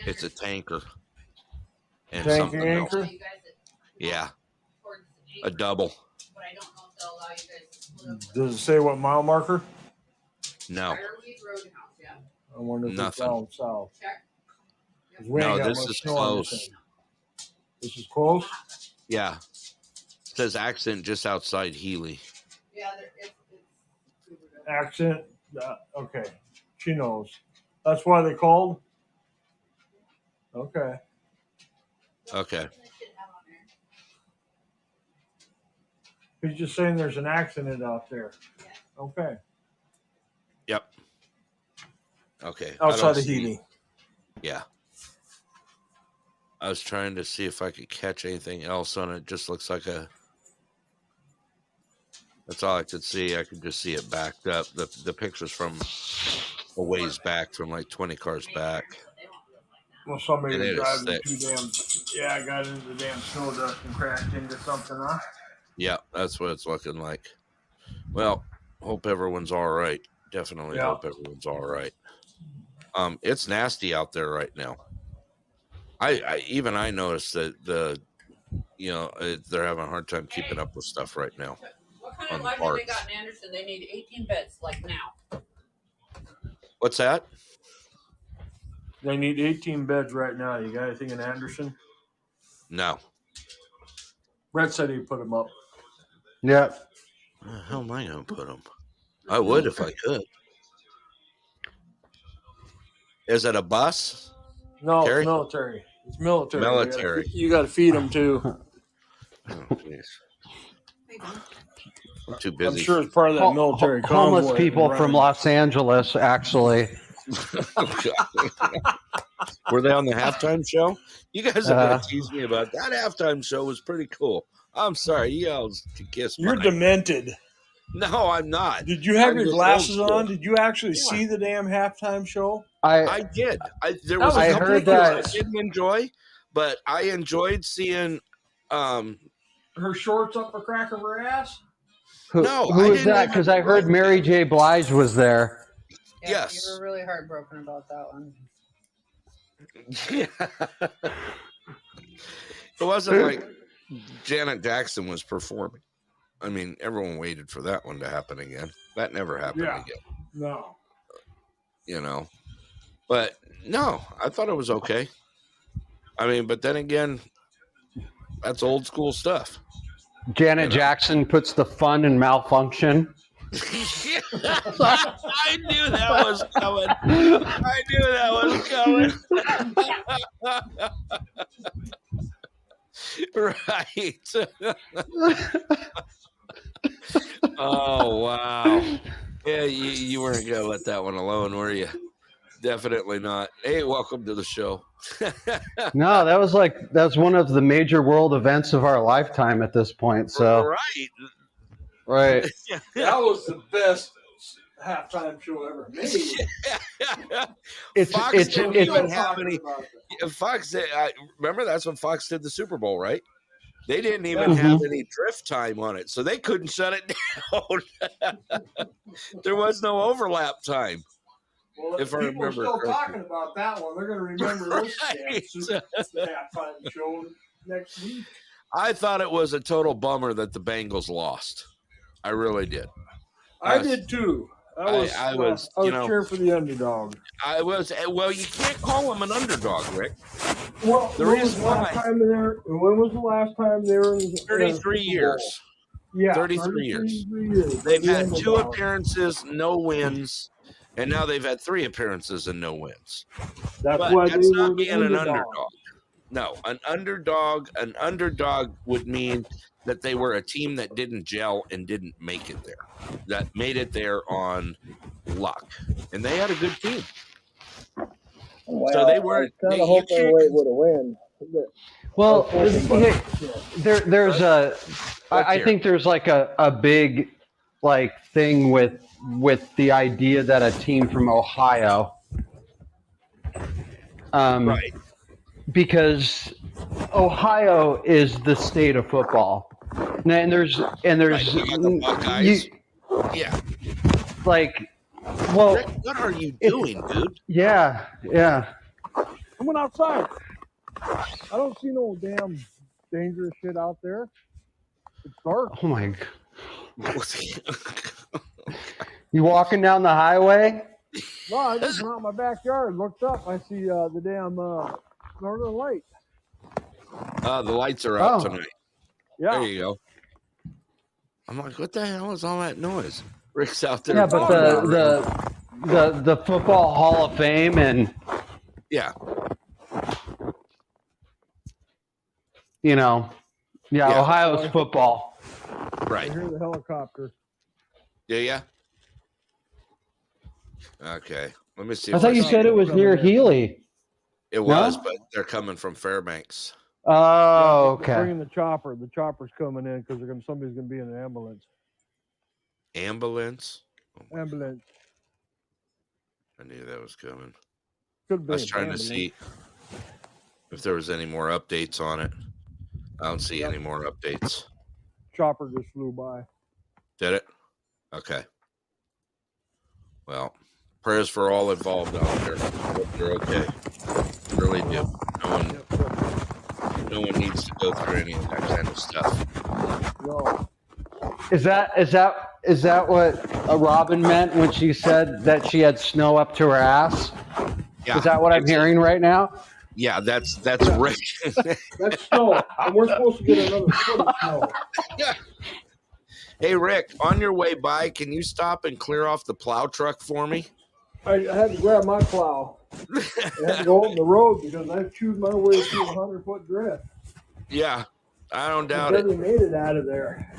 it's a tanker and something else. Yeah, a double. Does it say what mile marker? No. I wonder if Nothing. it's down south. No, this is close. This is close? Yeah. It says accident just outside Healy. Yeah, Accent? Okay. She knows. That's why they called? Okay. Okay. He's just saying there's an accident out there. Okay. Yep. Okay. Outside of Healy. Yeah. I was trying to see if I could catch anything else on it. It just looks like a... That's all I could see. I could just see it backed up. The picture's from a ways back, from like 20 cars back. Well, somebody was driving thick. too damn... Yeah, I got into the damn snow dust and crashed into something, huh? Yeah, that's what it's looking like. Well, hope everyone's all right. Definitely hope everyone's all right. It's nasty out there right now. I noticed that they're having a hard time keeping up with stuff right now. What kind of lighting they got in Anderson? They need 18 beds, like now. What's that? They need 18 beds right now. You got anything in Anderson? No. Brett said he'd put them up. Yeah. How am I going to put them? I would if I could. Is it a bus? No, Terry? it's military. It's military. Military. You got to feed them too. Oh, jeez. I'm too busy. I'm sure it's part of that military convoy. Homeless people from Los Angeles, actually. Were they on the halftime show? You guys are going to tease me about that. Halftime show was pretty cool. I'm sorry. You guys can kiss You're mine. demented. No, I'm not. Did you have your glasses on? Did you actually see the damn halftime show? I did. There was I heard that. I didn't enjoy, but I enjoyed seeing her shorts up the crack of her ass. Who was that? Because I heard Mary J. Blige was there. Yeah, Yes. You were really heartbroken about that one. Yeah. It wasn't like Janet Jackson was performing. I mean, everyone waited for that one to happen again. That never happened again. No. You know. But no, I thought it was okay. I mean, but then again, that's old school stuff. Janet Jackson puts the fun in malfunction. I knew that was coming. I knew that was coming. Right. Oh, wow. Yeah, you weren't going to let that one alone, were you? Definitely not. Hey, welcome to the show. No, that's one of the major world events of our lifetime at this point. So right. That was the best halftime show ever made. Fox didn't even have any. Fox, remember that's when Fox did the Super Bowl, right? They didn't even have any drift time on it, so they couldn't shut it down. There was no overlap time. Well, if people are still talking about that one, they're going to remember this halftime show next week. I thought it was a total bummer that the Bengals lost. I really did. I did too. I was cheering for the underdog. I was. Well, you can't call them an underdog, Rick. Well, when was the last time they were in 33 years. Yeah, 33 years. They've had 2 appearances, no wins, and now they've had 3 appearances and no wins. That's not being an underdog. No, an underdog would mean that they were a team that didn't gel and didn't make it there. That made it there on luck. And they had a good team. Well, so they weren't kind of hoping they would have won. Well, there's I think there's like a big like thing with the idea that a team from Ohio right. Because Ohio is the state of football. And there's right, the Buckeyes. Yeah. Like, well, Rick, what are you doing, dude? Yeah. I went outside. I don't see no damn dangerous shit out there. It's dark. Oh my God. You walking down the highway? No, I just went out my backyard, looked up, I see the damn northern light. The lights are out tonight. Yeah. There you go. I'm like, what the hell is all that noise? Rick's out there. Yeah, but the Football Hall of Fame and Ohio's football. Right. I hear the helicopter. Yeah. Okay. Let me see. I thought you said it was near Healy. It was, but they're coming from Fairbanks. Oh, okay. They're bringing the chopper. The chopper's coming in because somebody's going to be in an ambulance. Ambulance? Ambulance. I knew that was coming. Could be I was trying to see if there was any more updates on it. I don't see any more updates. Chopper just flew by. Did it? Okay. Well, prayers for all involved out there. Hope they're okay. Really do. No one needs to go through any of that kind of stuff. No. Is that what Robin meant when she said that she had snow up to her ass? Yeah. Is that what I'm hearing right now? Yeah, that's Rick. That's snow. And we're supposed to get another foot of snow. Hey, Rick, on your way by, can you stop and clear off the plow truck for me? I had to grab my plow. I had to go on the road because I chewed my way through a 100-foot drift. Yeah, I don't doubt I it. barely made it out of there.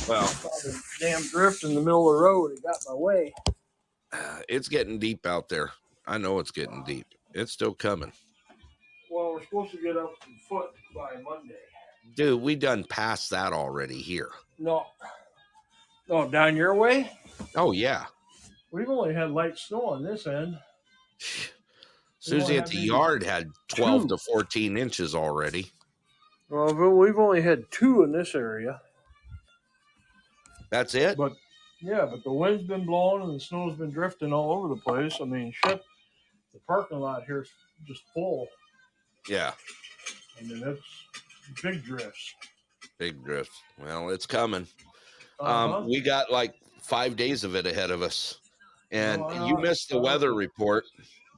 Well, the damn drift in the middle of the road. It got in my way. It's getting deep out there. I know it's getting deep. It's still coming. Well, we're supposed to get up some foot by Monday. Dude, we done past that already here. No. Oh, down your way? Oh, yeah. We've only had light snow on this end. Susie at the yard had 12 to 14 inches already. Well, we've only had 2 in this area. That's it? But Yeah, but the wind's been blowing and the snow's been drifting all over the place. I mean, shit, the parking lot here's just full. Yeah. I mean, it's big drifts. Big drifts. Well, it's coming. Uh-huh. We got like 5 days of it ahead of us. And Well, you missed the weather report,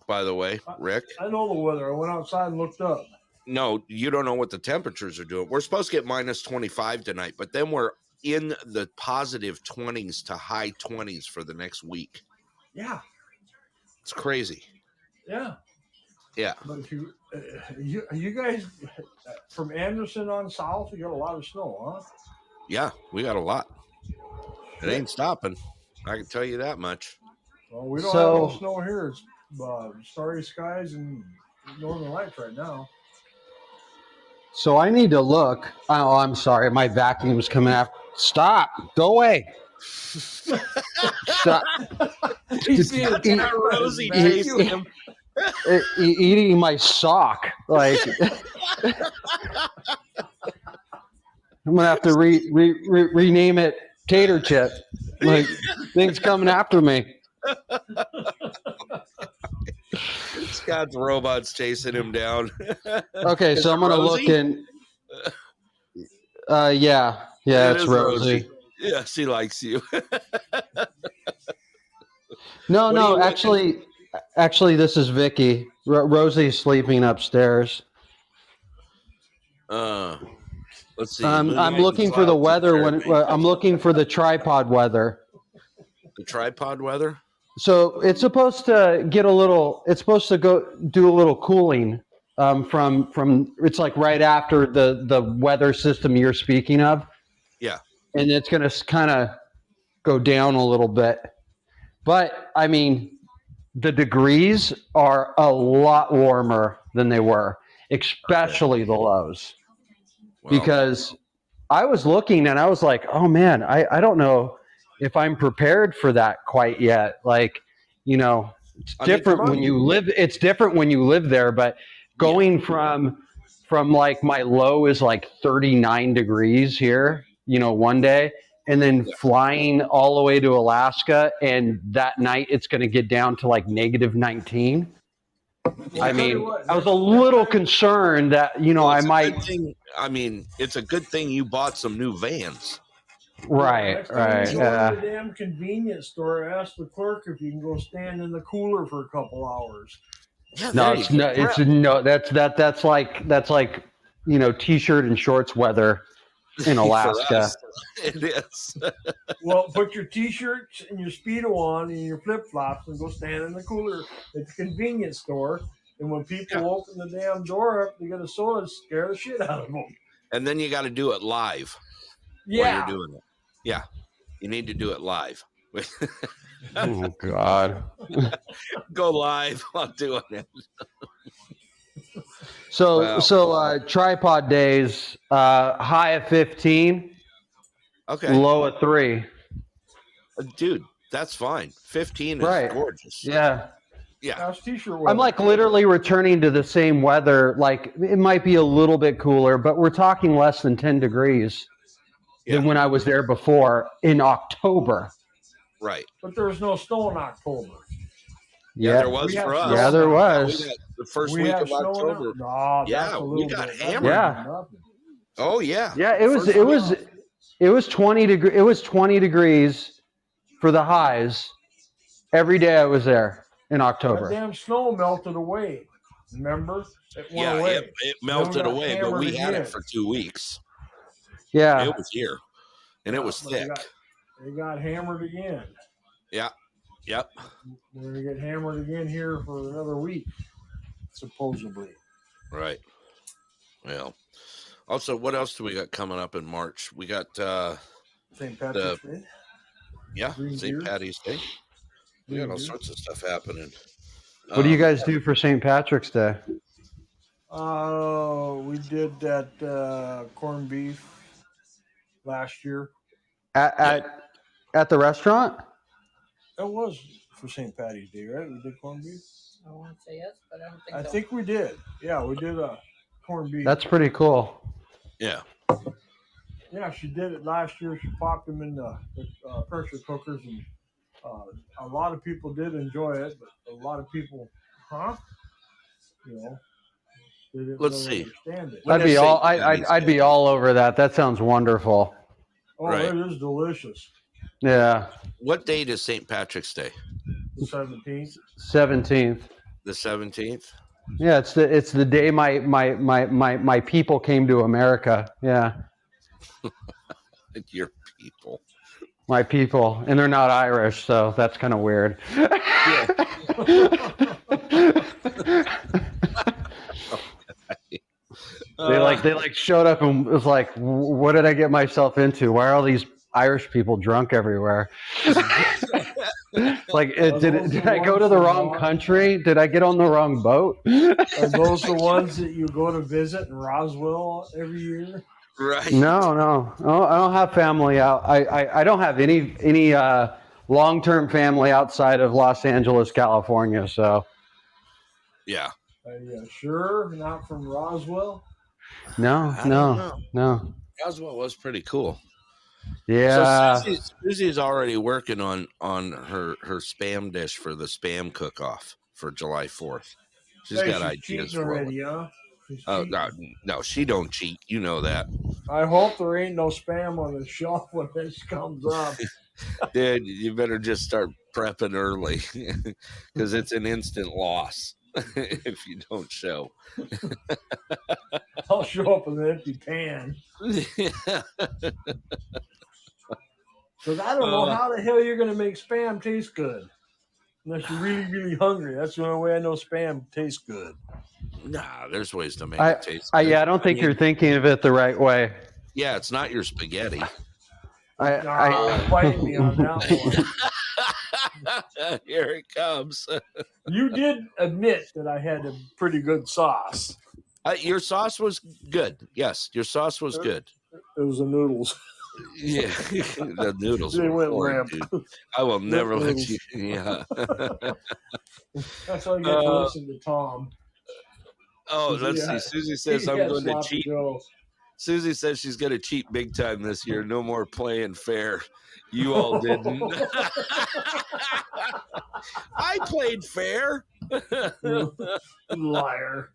by the way, Rick. I know the weather. I went outside and looked up. No, you don't know what the temperatures are doing. We're supposed to get minus 25 tonight, but then we're in the positive 20s to high 20s for the next week. Yeah. It's crazy. Yeah. Yeah. But if you guys from Anderson on south, you got a lot of snow, huh? Yeah, we got a lot. It ain't stopping. I can tell you that much. Well, we don't have no snow here. It's starry skies and northern lights right now. So I need to look. Oh, I'm sorry. My vacuum's coming after. Stop. Go away. Stop. Rosie chasing him. Eating my sock. Like, I'm going to have to rename it Tater Chip. Like, things coming after me. Scott's robots chasing him down. Okay, so I'm going to look in. Yeah, it's Rosie. Yeah, she likes you. No, actually, this is Vicky. Rosie's sleeping upstairs. Let's see. I'm looking for the weather I'm looking for the tripod weather. The tripod weather? So it's supposed to get a little. It's supposed to go do a little cooling from. It's like right after the weather system you're speaking of. Yeah. And it's going to kind of go down a little bit, but I mean, the degrees are a lot warmer than they were, especially the lows. Wow. Because I was looking and I was like, oh man, I don't know if I'm prepared for that quite yet. Like, it's different when you live. It's different when you live there, but going from like my low is like 39 degrees here, one day, and then flying all the way to Alaska, and that night it's going to get down to like negative 19. I mean, I was a little concerned that, I might. It's a good thing you bought some new vans. Right. You go to the damn convenience store, ask the clerk if you can go stand in the cooler for a couple hours. Yeah, that's like t-shirt and shorts weather in Alaska. It is. Well, put your t-shirts and your Speedo on and your flip-flops and go stand in the cooler at the convenience store. And when people open the damn door up, they get a soda, scare the shit out of them. And then you got to do it live. While you're doing it. Yeah. You need to do it live. Oh, God. Go live while doing it. So tripod days, high of 15. Okay. Low of 3. Dude, that's fine. 15 is gorgeous. Yeah. How's t-shirt I'm like literally returning to the same weather. Like, it might be a little bit cooler, but we're talking less than 10 degrees than when I was there before in October. Right. But there was no snow in October. Yeah, there was for us. Yeah, there was. The first week of October. We got hammered. Yeah. Oh yeah. Yeah, it was 20 degree. It was 20 degrees for the highs every day I was there in October. That damn snow melted away. Remember? It went away. It melted away, but we had it for 2 weeks. Yeah. It was here, and it was thick. They got hammered again. Yeah. Yep. We're going to get hammered again here for another week, supposedly. Right. Well, also, what else do we got coming up in March? We got St. Patrick's Day. Yeah, St. Patty's Day. We got all sorts of stuff happening. What do you guys do for St. Patrick's Day? We did that corned beef last year. At the restaurant? It was for St. Patty's Day, right? We did corned beef? I want to say yes, but I don't think I think we did. Yeah, we did a corned beef. That's pretty cool. Yeah. Yeah, she did it last year. She popped them in the pressure cookers, and a lot of people did enjoy it, but a lot of people, you know, they didn't Let's really see. understand it. When I'd is be St. all Patty's I'd Day? be all over that. That sounds wonderful. Oh, Right. it is delicious. Yeah. What date is St. Patrick's Day? The 17th. 17th. The 17th. Yeah, it's the day my people came to America. Yeah. Your people. My people, and they're not Irish, so that's kind of weird. They like showed up and was like, "What did I get myself into? Why are all these Irish people drunk everywhere?" Like, did I go to the wrong country? Did I get on the wrong boat? Are those the ones that you go to visit in Roswell every year? Right. No. I don't have family out. I don't have any long-term family outside of Los Angeles, California. So Yeah. Yeah, sure, not from Roswell. I don't know. No. Roswell was pretty cool. Yeah. So Susie's already working on her spam dish for the spam cook-off for July 4th. She's got ideas already, huh? Oh no, she don't cheat. You know that. I hope there ain't no spam on the shelf when this comes up. Dude, you better just start prepping early because it's an instant loss if you don't show. I'll show up with an empty pan. Because I don't know how the hell you're going to make spam taste good. Unless you're really, really hungry. That's the only way I know spam tastes good. Nah, there's ways to make it taste good. I don't think you're thinking of it the right way. Yeah, it's not your spaghetti. Fight me on that one. Here it comes. You did admit that I had a pretty good sauce. Your sauce was good. Yes, your sauce was good. It was the noodles. Yeah, the noodles. They went limp. limp. I will never let you. Yeah. That's why I get to listen to Tom. Oh, let's see. Susie says I'm going to cheat. Susie says she's going to cheat big time this year. No more playing fair. You all didn't. I played fair. Liar.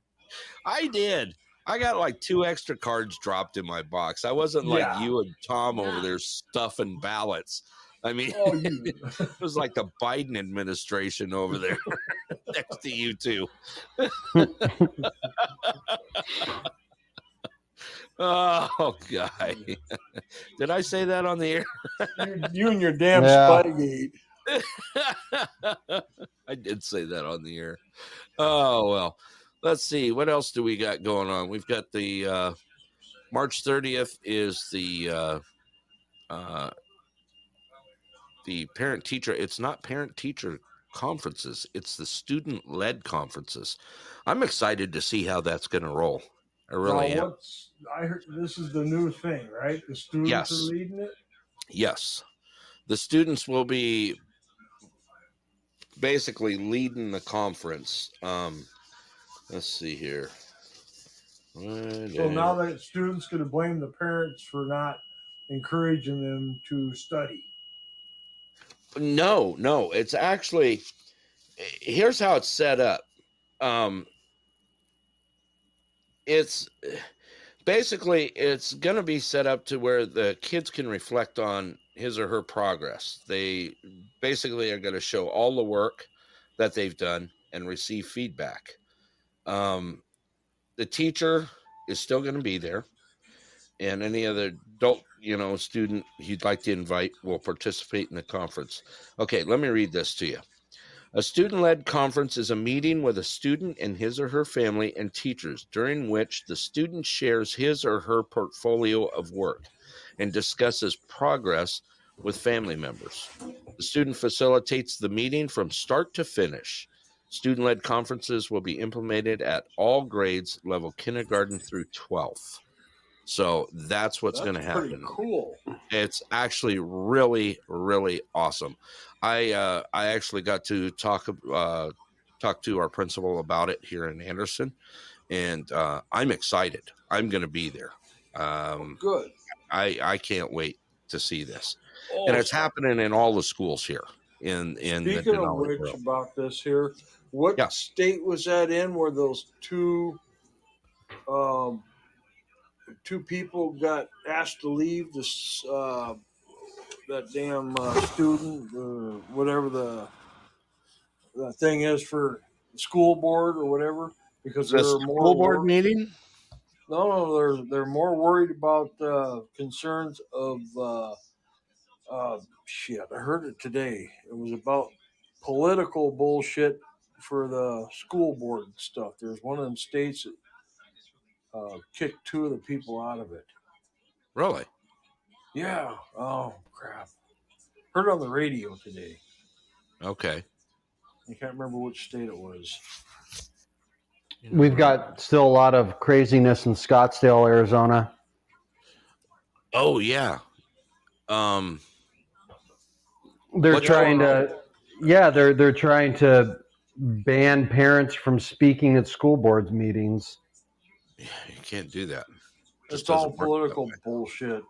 I did. I got like 2 extra cards dropped in my box. I wasn't like you and Tom over there stuffing ballots. I mean, it was like the Biden administration over there next to you two. Oh, guy. Did I say that on the air? You and your damn Spygate. I did say that on the air. Oh, well. Let's see. What else do we got going on? We've got the March 30th is the parent-teacher. It's not parent-teacher conferences. It's the student-led conferences. I'm excited to see how that's going to roll. I really am. I heard this is the new thing, right? The students are leading it? Yes. The students will be basically leading the conference. Let's see here. So now that students going to blame the parents for not encouraging them to study. No. It's actually, here's how it's set up. It's basically, it's going to be set up to where the kids can reflect on his or her progress. They basically are going to show all the work that they've done and receive feedback. The teacher is still going to be there, and any other adult, student you'd like to invite will participate in the conference. Okay, let me read this to you. A student-led conference is a meeting with a student and his or her family and teachers during which the student shares his or her portfolio of work and discusses progress with family members. The student facilitates the meeting from start to finish. Student-led conferences will be implemented at all grades, level kindergarten through 12th. So that's what's going to happen. Pretty cool. It's actually really, really awesome. I actually got to talk to our principal about it here in Anderson, and I'm excited. I'm going to be there. Good. I can't wait to see this, Oh, and it's happening in all the schools here in the speaking of Denali which, Borough. about this here, what Yeah. state was that in where those two people got asked to leave this that damn student, whatever the thing is for the school board or whatever, because The they're school board meeting. No, they're more worried about concerns of shit. I heard it today. It was about political bullshit for the school board stuff. There's one of them states that kicked two of the people out of it. Really? Yeah. Oh crap. Heard it on the radio today. Okay. I can't remember which state it was. We've got still a lot of craziness in Scottsdale, Arizona. Oh yeah. They're What's trying going on? to, yeah, they're trying to ban parents from speaking at school board meetings. You can't do that. It's all political bullshit.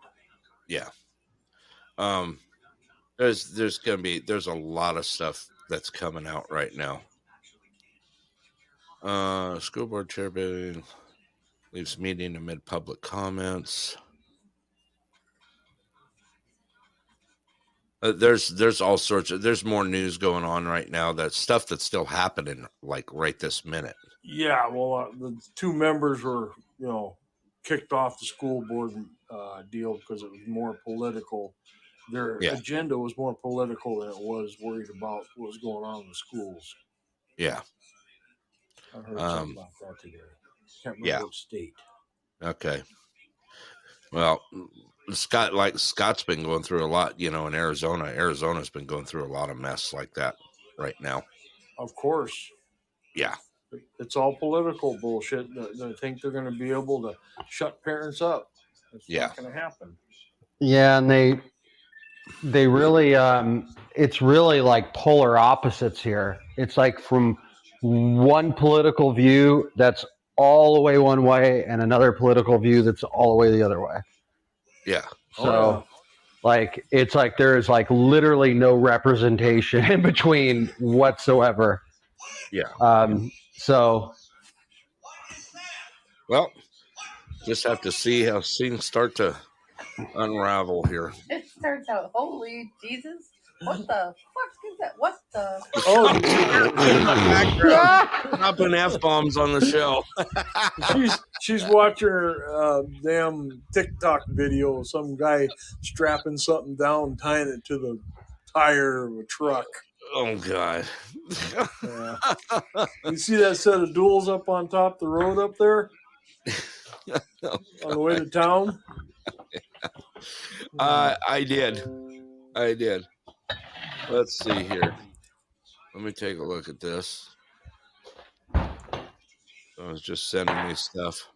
Yeah. There's a lot of stuff that's coming out right now. School board chairman leaves meeting amid public comments. There's all sorts of, there's more news going on right now. That's stuff that's still happening like right this minute. Yeah, well, the two members were, kicked off the school board deal because it was more political. Their agenda was more political than it was worried about what was going on in the schools. Yeah. I heard something about that today. Can't remember what state. Okay. Well, Scott's been going through a lot, in Arizona. Arizona's been going through a lot of mess like that right now. Of course. Yeah. It's all political bullshit. They think they're going to be able to shut parents up. It's not going to happen. Yeah, and they really, it's really like polar opposites here. It's like from one political view that's all the way one way and another political view that's all the way the other way. Yeah. So like, it's like there's like literally no representation in between whatsoever. Yeah. So, well, just have to see how things start to unravel here. It starts out, holy Jesus. What the fuck is that? What the? Dropping F-bombs on the show. she's watching her damn TikTok video of some guy strapping something down, tying it to the tire of a truck. Oh God! Yeah. You see that set of duels up on top of the road up there on the way to town? I did. Let's see here. Let me take a look at this. I was just sending me stuff.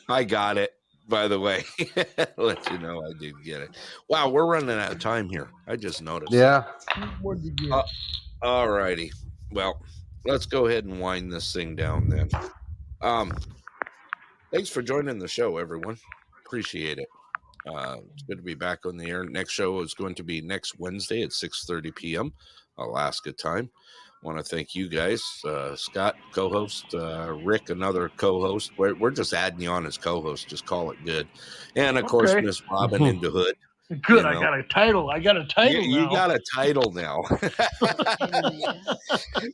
I got it, by the way. Let you know I did get it. Wow, we're running out of time here. I just noticed. Yeah. What did you get? All righty. Well, let's go ahead and wind this thing down then. Thanks for joining the show, everyone. Appreciate it. It's good to be back on the air. Next show is going to be next Wednesday at 6:30 p.m. Alaska time. Want to thank you guys, Scott, co-host, Rick, another co-host. We're just adding you on as co-host. Just call it good. And of course, Miss Robin in the hood. Good. I got a title. You got a title now.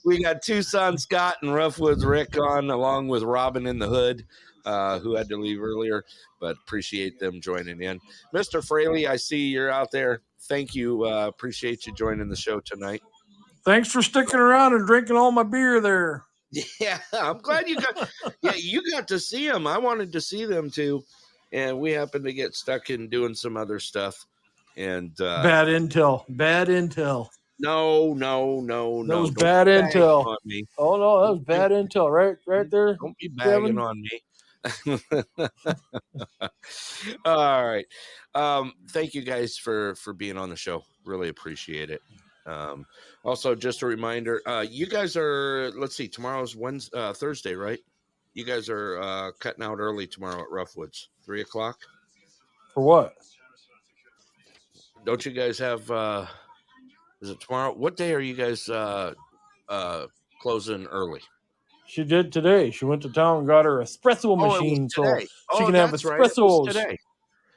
We got Tucson Scott and Roughwoods Rick on, along with Robin in the hood, who had to leave earlier, but appreciate them joining in. Mr. Fraley, I see you're out there. Thank you. Appreciate you joining the show tonight. Thanks for sticking around and drinking all my beer there. Yeah, I'm glad you got. You got to see them. I wanted to see them too, and we happened to get stuck in doing some other stuff. And bad intel. No. That was bad intel. On me. Oh no, that was bad intel. Right there. Don't be bagging on me. All right. Thank you guys for being on the show. Really appreciate it. Also, just a reminder, you guys are, let's see, tomorrow's Thursday, right? You guys are cutting out early tomorrow at Roughwoods, 3 o'clock. For what? Don't you guys have? Is it tomorrow? What day are you guys closing early? She did today. She went to town and got her espresso machine, so she can have espressos. Right. It was today.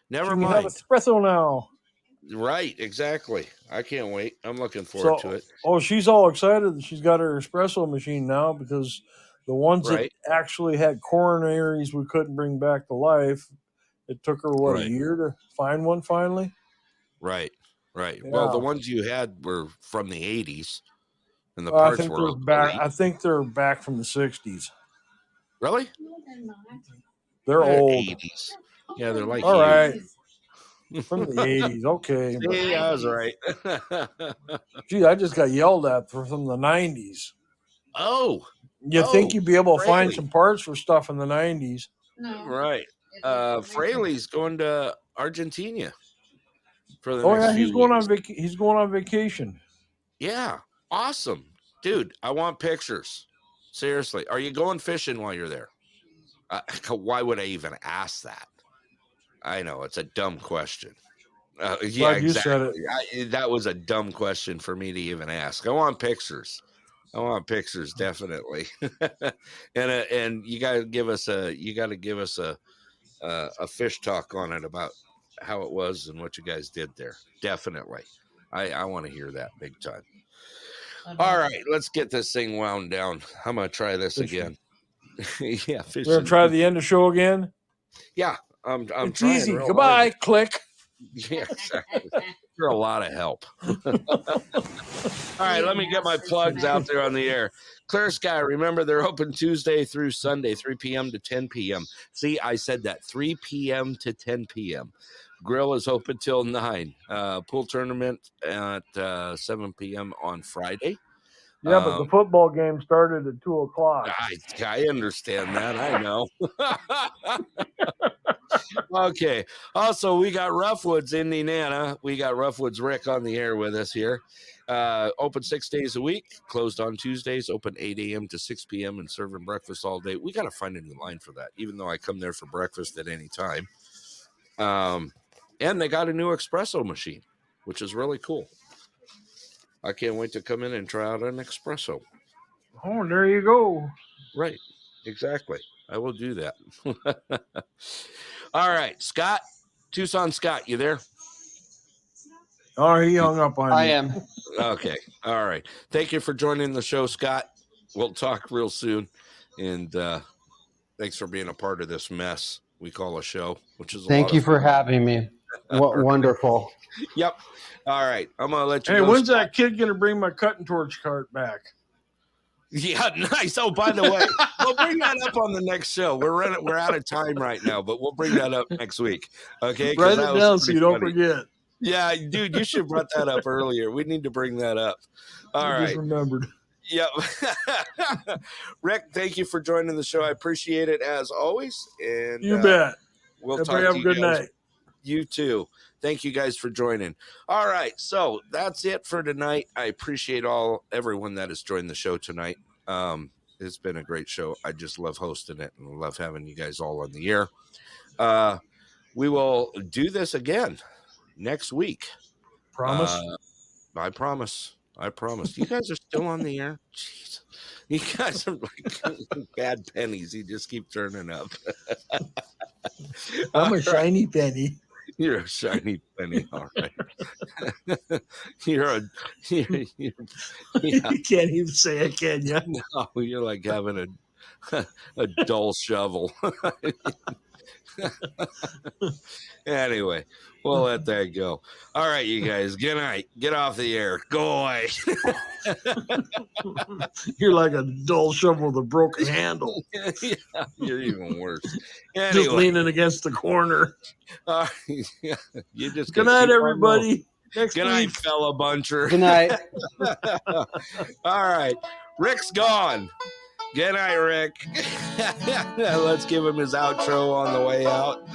Never mind. She can have espresso now. Right, exactly. I can't wait. I'm looking forward to it. Oh, she's all excited that she's got her espresso machine now because the ones that actually had coronaries we couldn't bring back to life. It took her a year to find one finally. Right. Yeah. Well, the ones you had were from the 80s, and the parts were back. I think they're back from the 60s. Really? They're old. 80s. Yeah, they're like all right. From the 80s, okay. See, I was right. Gee, I just got yelled at from the 90s. Oh. You think you'd be able to find some parts for stuff in the 90s? No. Right. Fraley's going to Argentina for the next few he's going on he's going on vacation. Yeah. Awesome. Dude, I want pictures. Seriously. Are you going fishing while you're there? Why would I even ask that? I know it's a dumb question. Yeah, exactly. You said it. That was a dumb question for me to even ask. I want pictures. Definitely. and you got to give us a fish talk on it about how it was and what you guys did there. Definitely. I want to hear that big time. All right, let's get this thing wound down. I'm gonna try this again. Yeah, we're gonna try the end of show again. Yeah. I'm it's trying easy. Goodbye. Hard. Click. Yeah, exactly. You're a lot of help. All right, let me get my plugs out there on the air. Clear Sky, remember they're open Tuesday through Sunday, 3 p.m. to 10 p.m. See, I said that, 3 p.m. to 10 p.m. Grill is open till 9. Pool tournament at 7 p.m. on Friday. Yeah, but the football game started at 2 o'clock. I understand that. I know. Okay. Also, we got Roughwoods in Nenana. We got Roughwoods Rick on the air with us here. Open 6 days a week, closed on Tuesdays, open 8 a.m. to 6 p.m. and serving breakfast all day. We got to find a new line for that, even though I come there for breakfast at any time. And they got a new espresso machine, which is really cool. I can't wait to come in and try out an espresso. Oh, there you go. Right. Exactly. I will do that. All right, Scott, Tucson Scott, you there? Oh, he hung up on me. I am. Okay. All right. Thank you for joining the show, Scott. We'll talk real soon. And thanks for being a part of this mess we call a show, which is Thank you for having me. What wonderful. Yep. All right. I'm going to let you go. Hey, when's that kid going to bring my cutting torch cart back? Yeah, nice. Oh, by the way, we'll bring that up on the next show. We're out of time right now, but we'll bring that up next week. Okay? Write it down so you don't forget. Yeah, dude, you should have brought that up earlier. We need to bring that up. All right. Just remembered. Yep. Rick, thank you for joining the show. I appreciate it as always. And you bet. We'll talk have to a good guys. night. You too. Thank you guys for joining. All right, so that's it for tonight. I appreciate everyone that has joined the show tonight. It's been a great show. I just love hosting it and love having you guys all on the air. We will do this again next week. Promise? I promise. You guys are still on the air? Jeez. You guys are like bad pennies. You just keep turning up. I'm a shiny penny. You're a shiny penny. All right. You can't even say it, can you? No, you're like having a dull shovel. Anyway, we'll let that go. All right, you guys. Good night. Get off the air. Go away. You're like a dull shovel with a broken handle. Yeah, you're even worse. Anyway. Just leaning against the corner. You just good night, everybody. Next good night, fellow buncher. Good night. All right. Rick's gone. Good night, Rick. Let's give him his outro on the way out.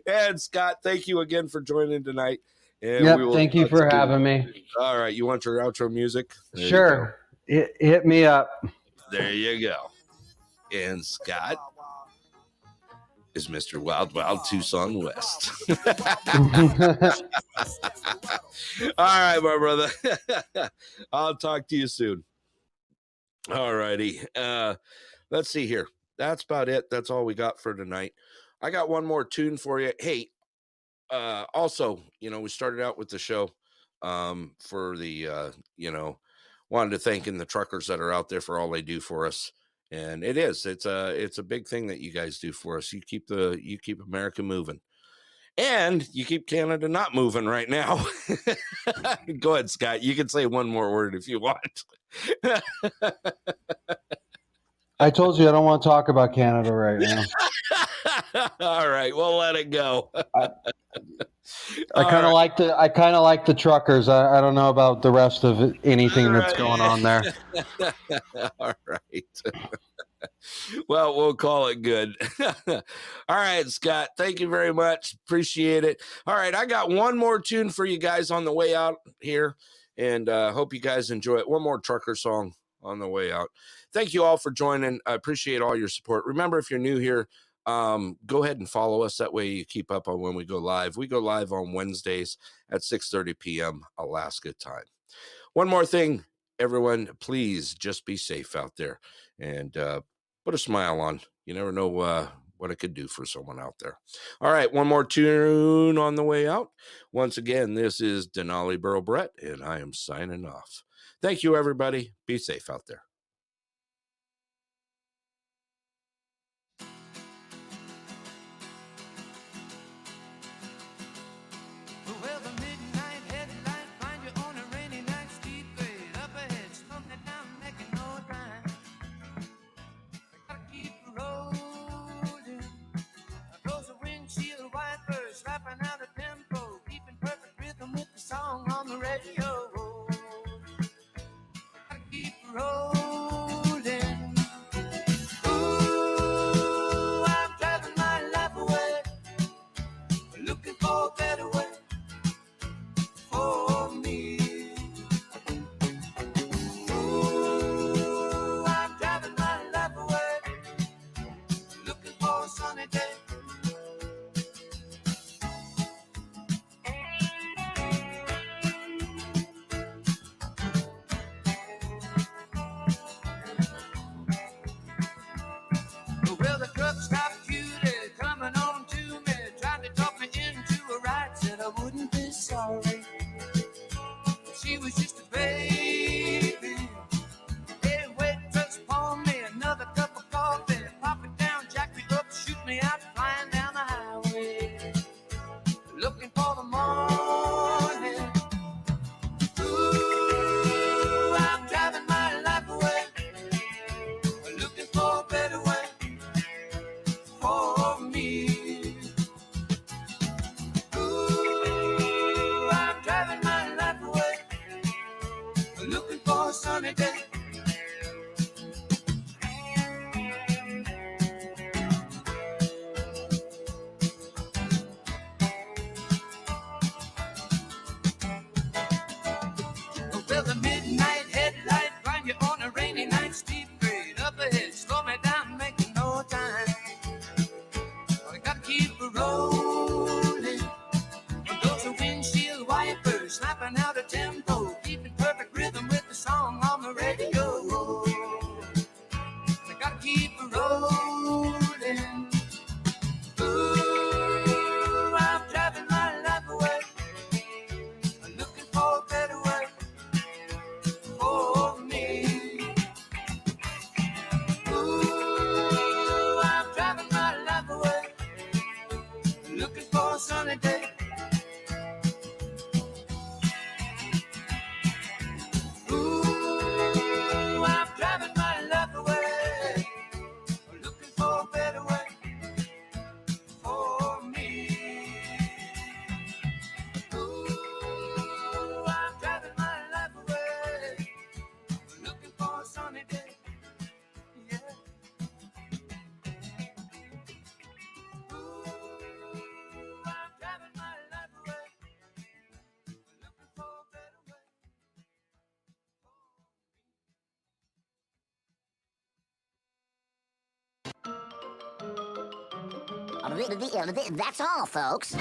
And Scott, thank you again for joining tonight. And thank you for having me. All right, you want your outro music? There sure. Hit me up. There you go. and Scott is Mr. Wild Wild Tucson West. All right, my brother. I'll talk to you soon. All righty. Let's see here. That's about it. That's all we got for tonight. I got one more tune for you. Hey, also, we started out with the show for the, wanted to thank the truckers that are out there for all they do for us. And it's a big thing that you guys do for us. You keep America moving. And you keep Canada not moving right now. Go ahead, Scott. You can say one more word if you want. I told you I don't want to talk about Canada right now. All right, we'll let it go. I kind of like the truckers. I don't know about the rest of anything that's going on there. All right. Well, we'll call it good. All right, Scott. Thank you very much. Appreciate it. All right, I got one more tune for you guys on the way out here, and hope you guys enjoy it. One more trucker song on the way out. Thank you all for joining. I appreciate all your support. Remember, if you're new here, go ahead and follow us. That way you keep up on when we go live. We go live on Wednesdays at 6:30 p.m. Alaska time. One more thing, everyone, please just be safe out there and put a smile on. You never know what it could do for someone out there. All right, one more tune on the way out. Once again, this is Denali Burrow Brett, and I am signing off. Thank you, everybody. Be safe out there. Well, the midnight headlight find you on a rainy night, steep grade up ahead, slowing it down, making no time. I gotta keep rolling. Close the windshield wipers, slapping out a tempo, keeping perfect rhythm with the song on the radio. I gotta keep rolling. Ooh, I'm driving my life away, looking for a better way for me. Ooh, I'm driving my life away, looking for a sunny day. Well, the truck stopped cutie coming on to me, tried to talk me into a ride, said I wouldn't be sorry. She was just a baby. Hey, waitress, pour me another cup of coffee. Pop it down, jack me up, shoot me out, flying down the highway. Looking for the morning. Ooh, I'm driving my life away. Looking for a better way for me. Ooh, I'm driving my life away. Looking for a sunny day. Well, the midnight headlight find you on a rainy night, steep grade up ahead, slow me down, making no time. I gotta keep rolling. Those are windshield wipers, slapping out a tempo, keeping perfect rhythm with the song on the radio. I gotta keep rolling. Ooh, I'm driving my life away, looking for a better way for me. Ooh, I'm driving my life away, looking for a sunny day. Ooh, I'm driving my life away, looking for a better way for me. Ooh, I'm driving my life away, looking for a sunny day. Yeah. Ooh, I'm driving my That's all, folks.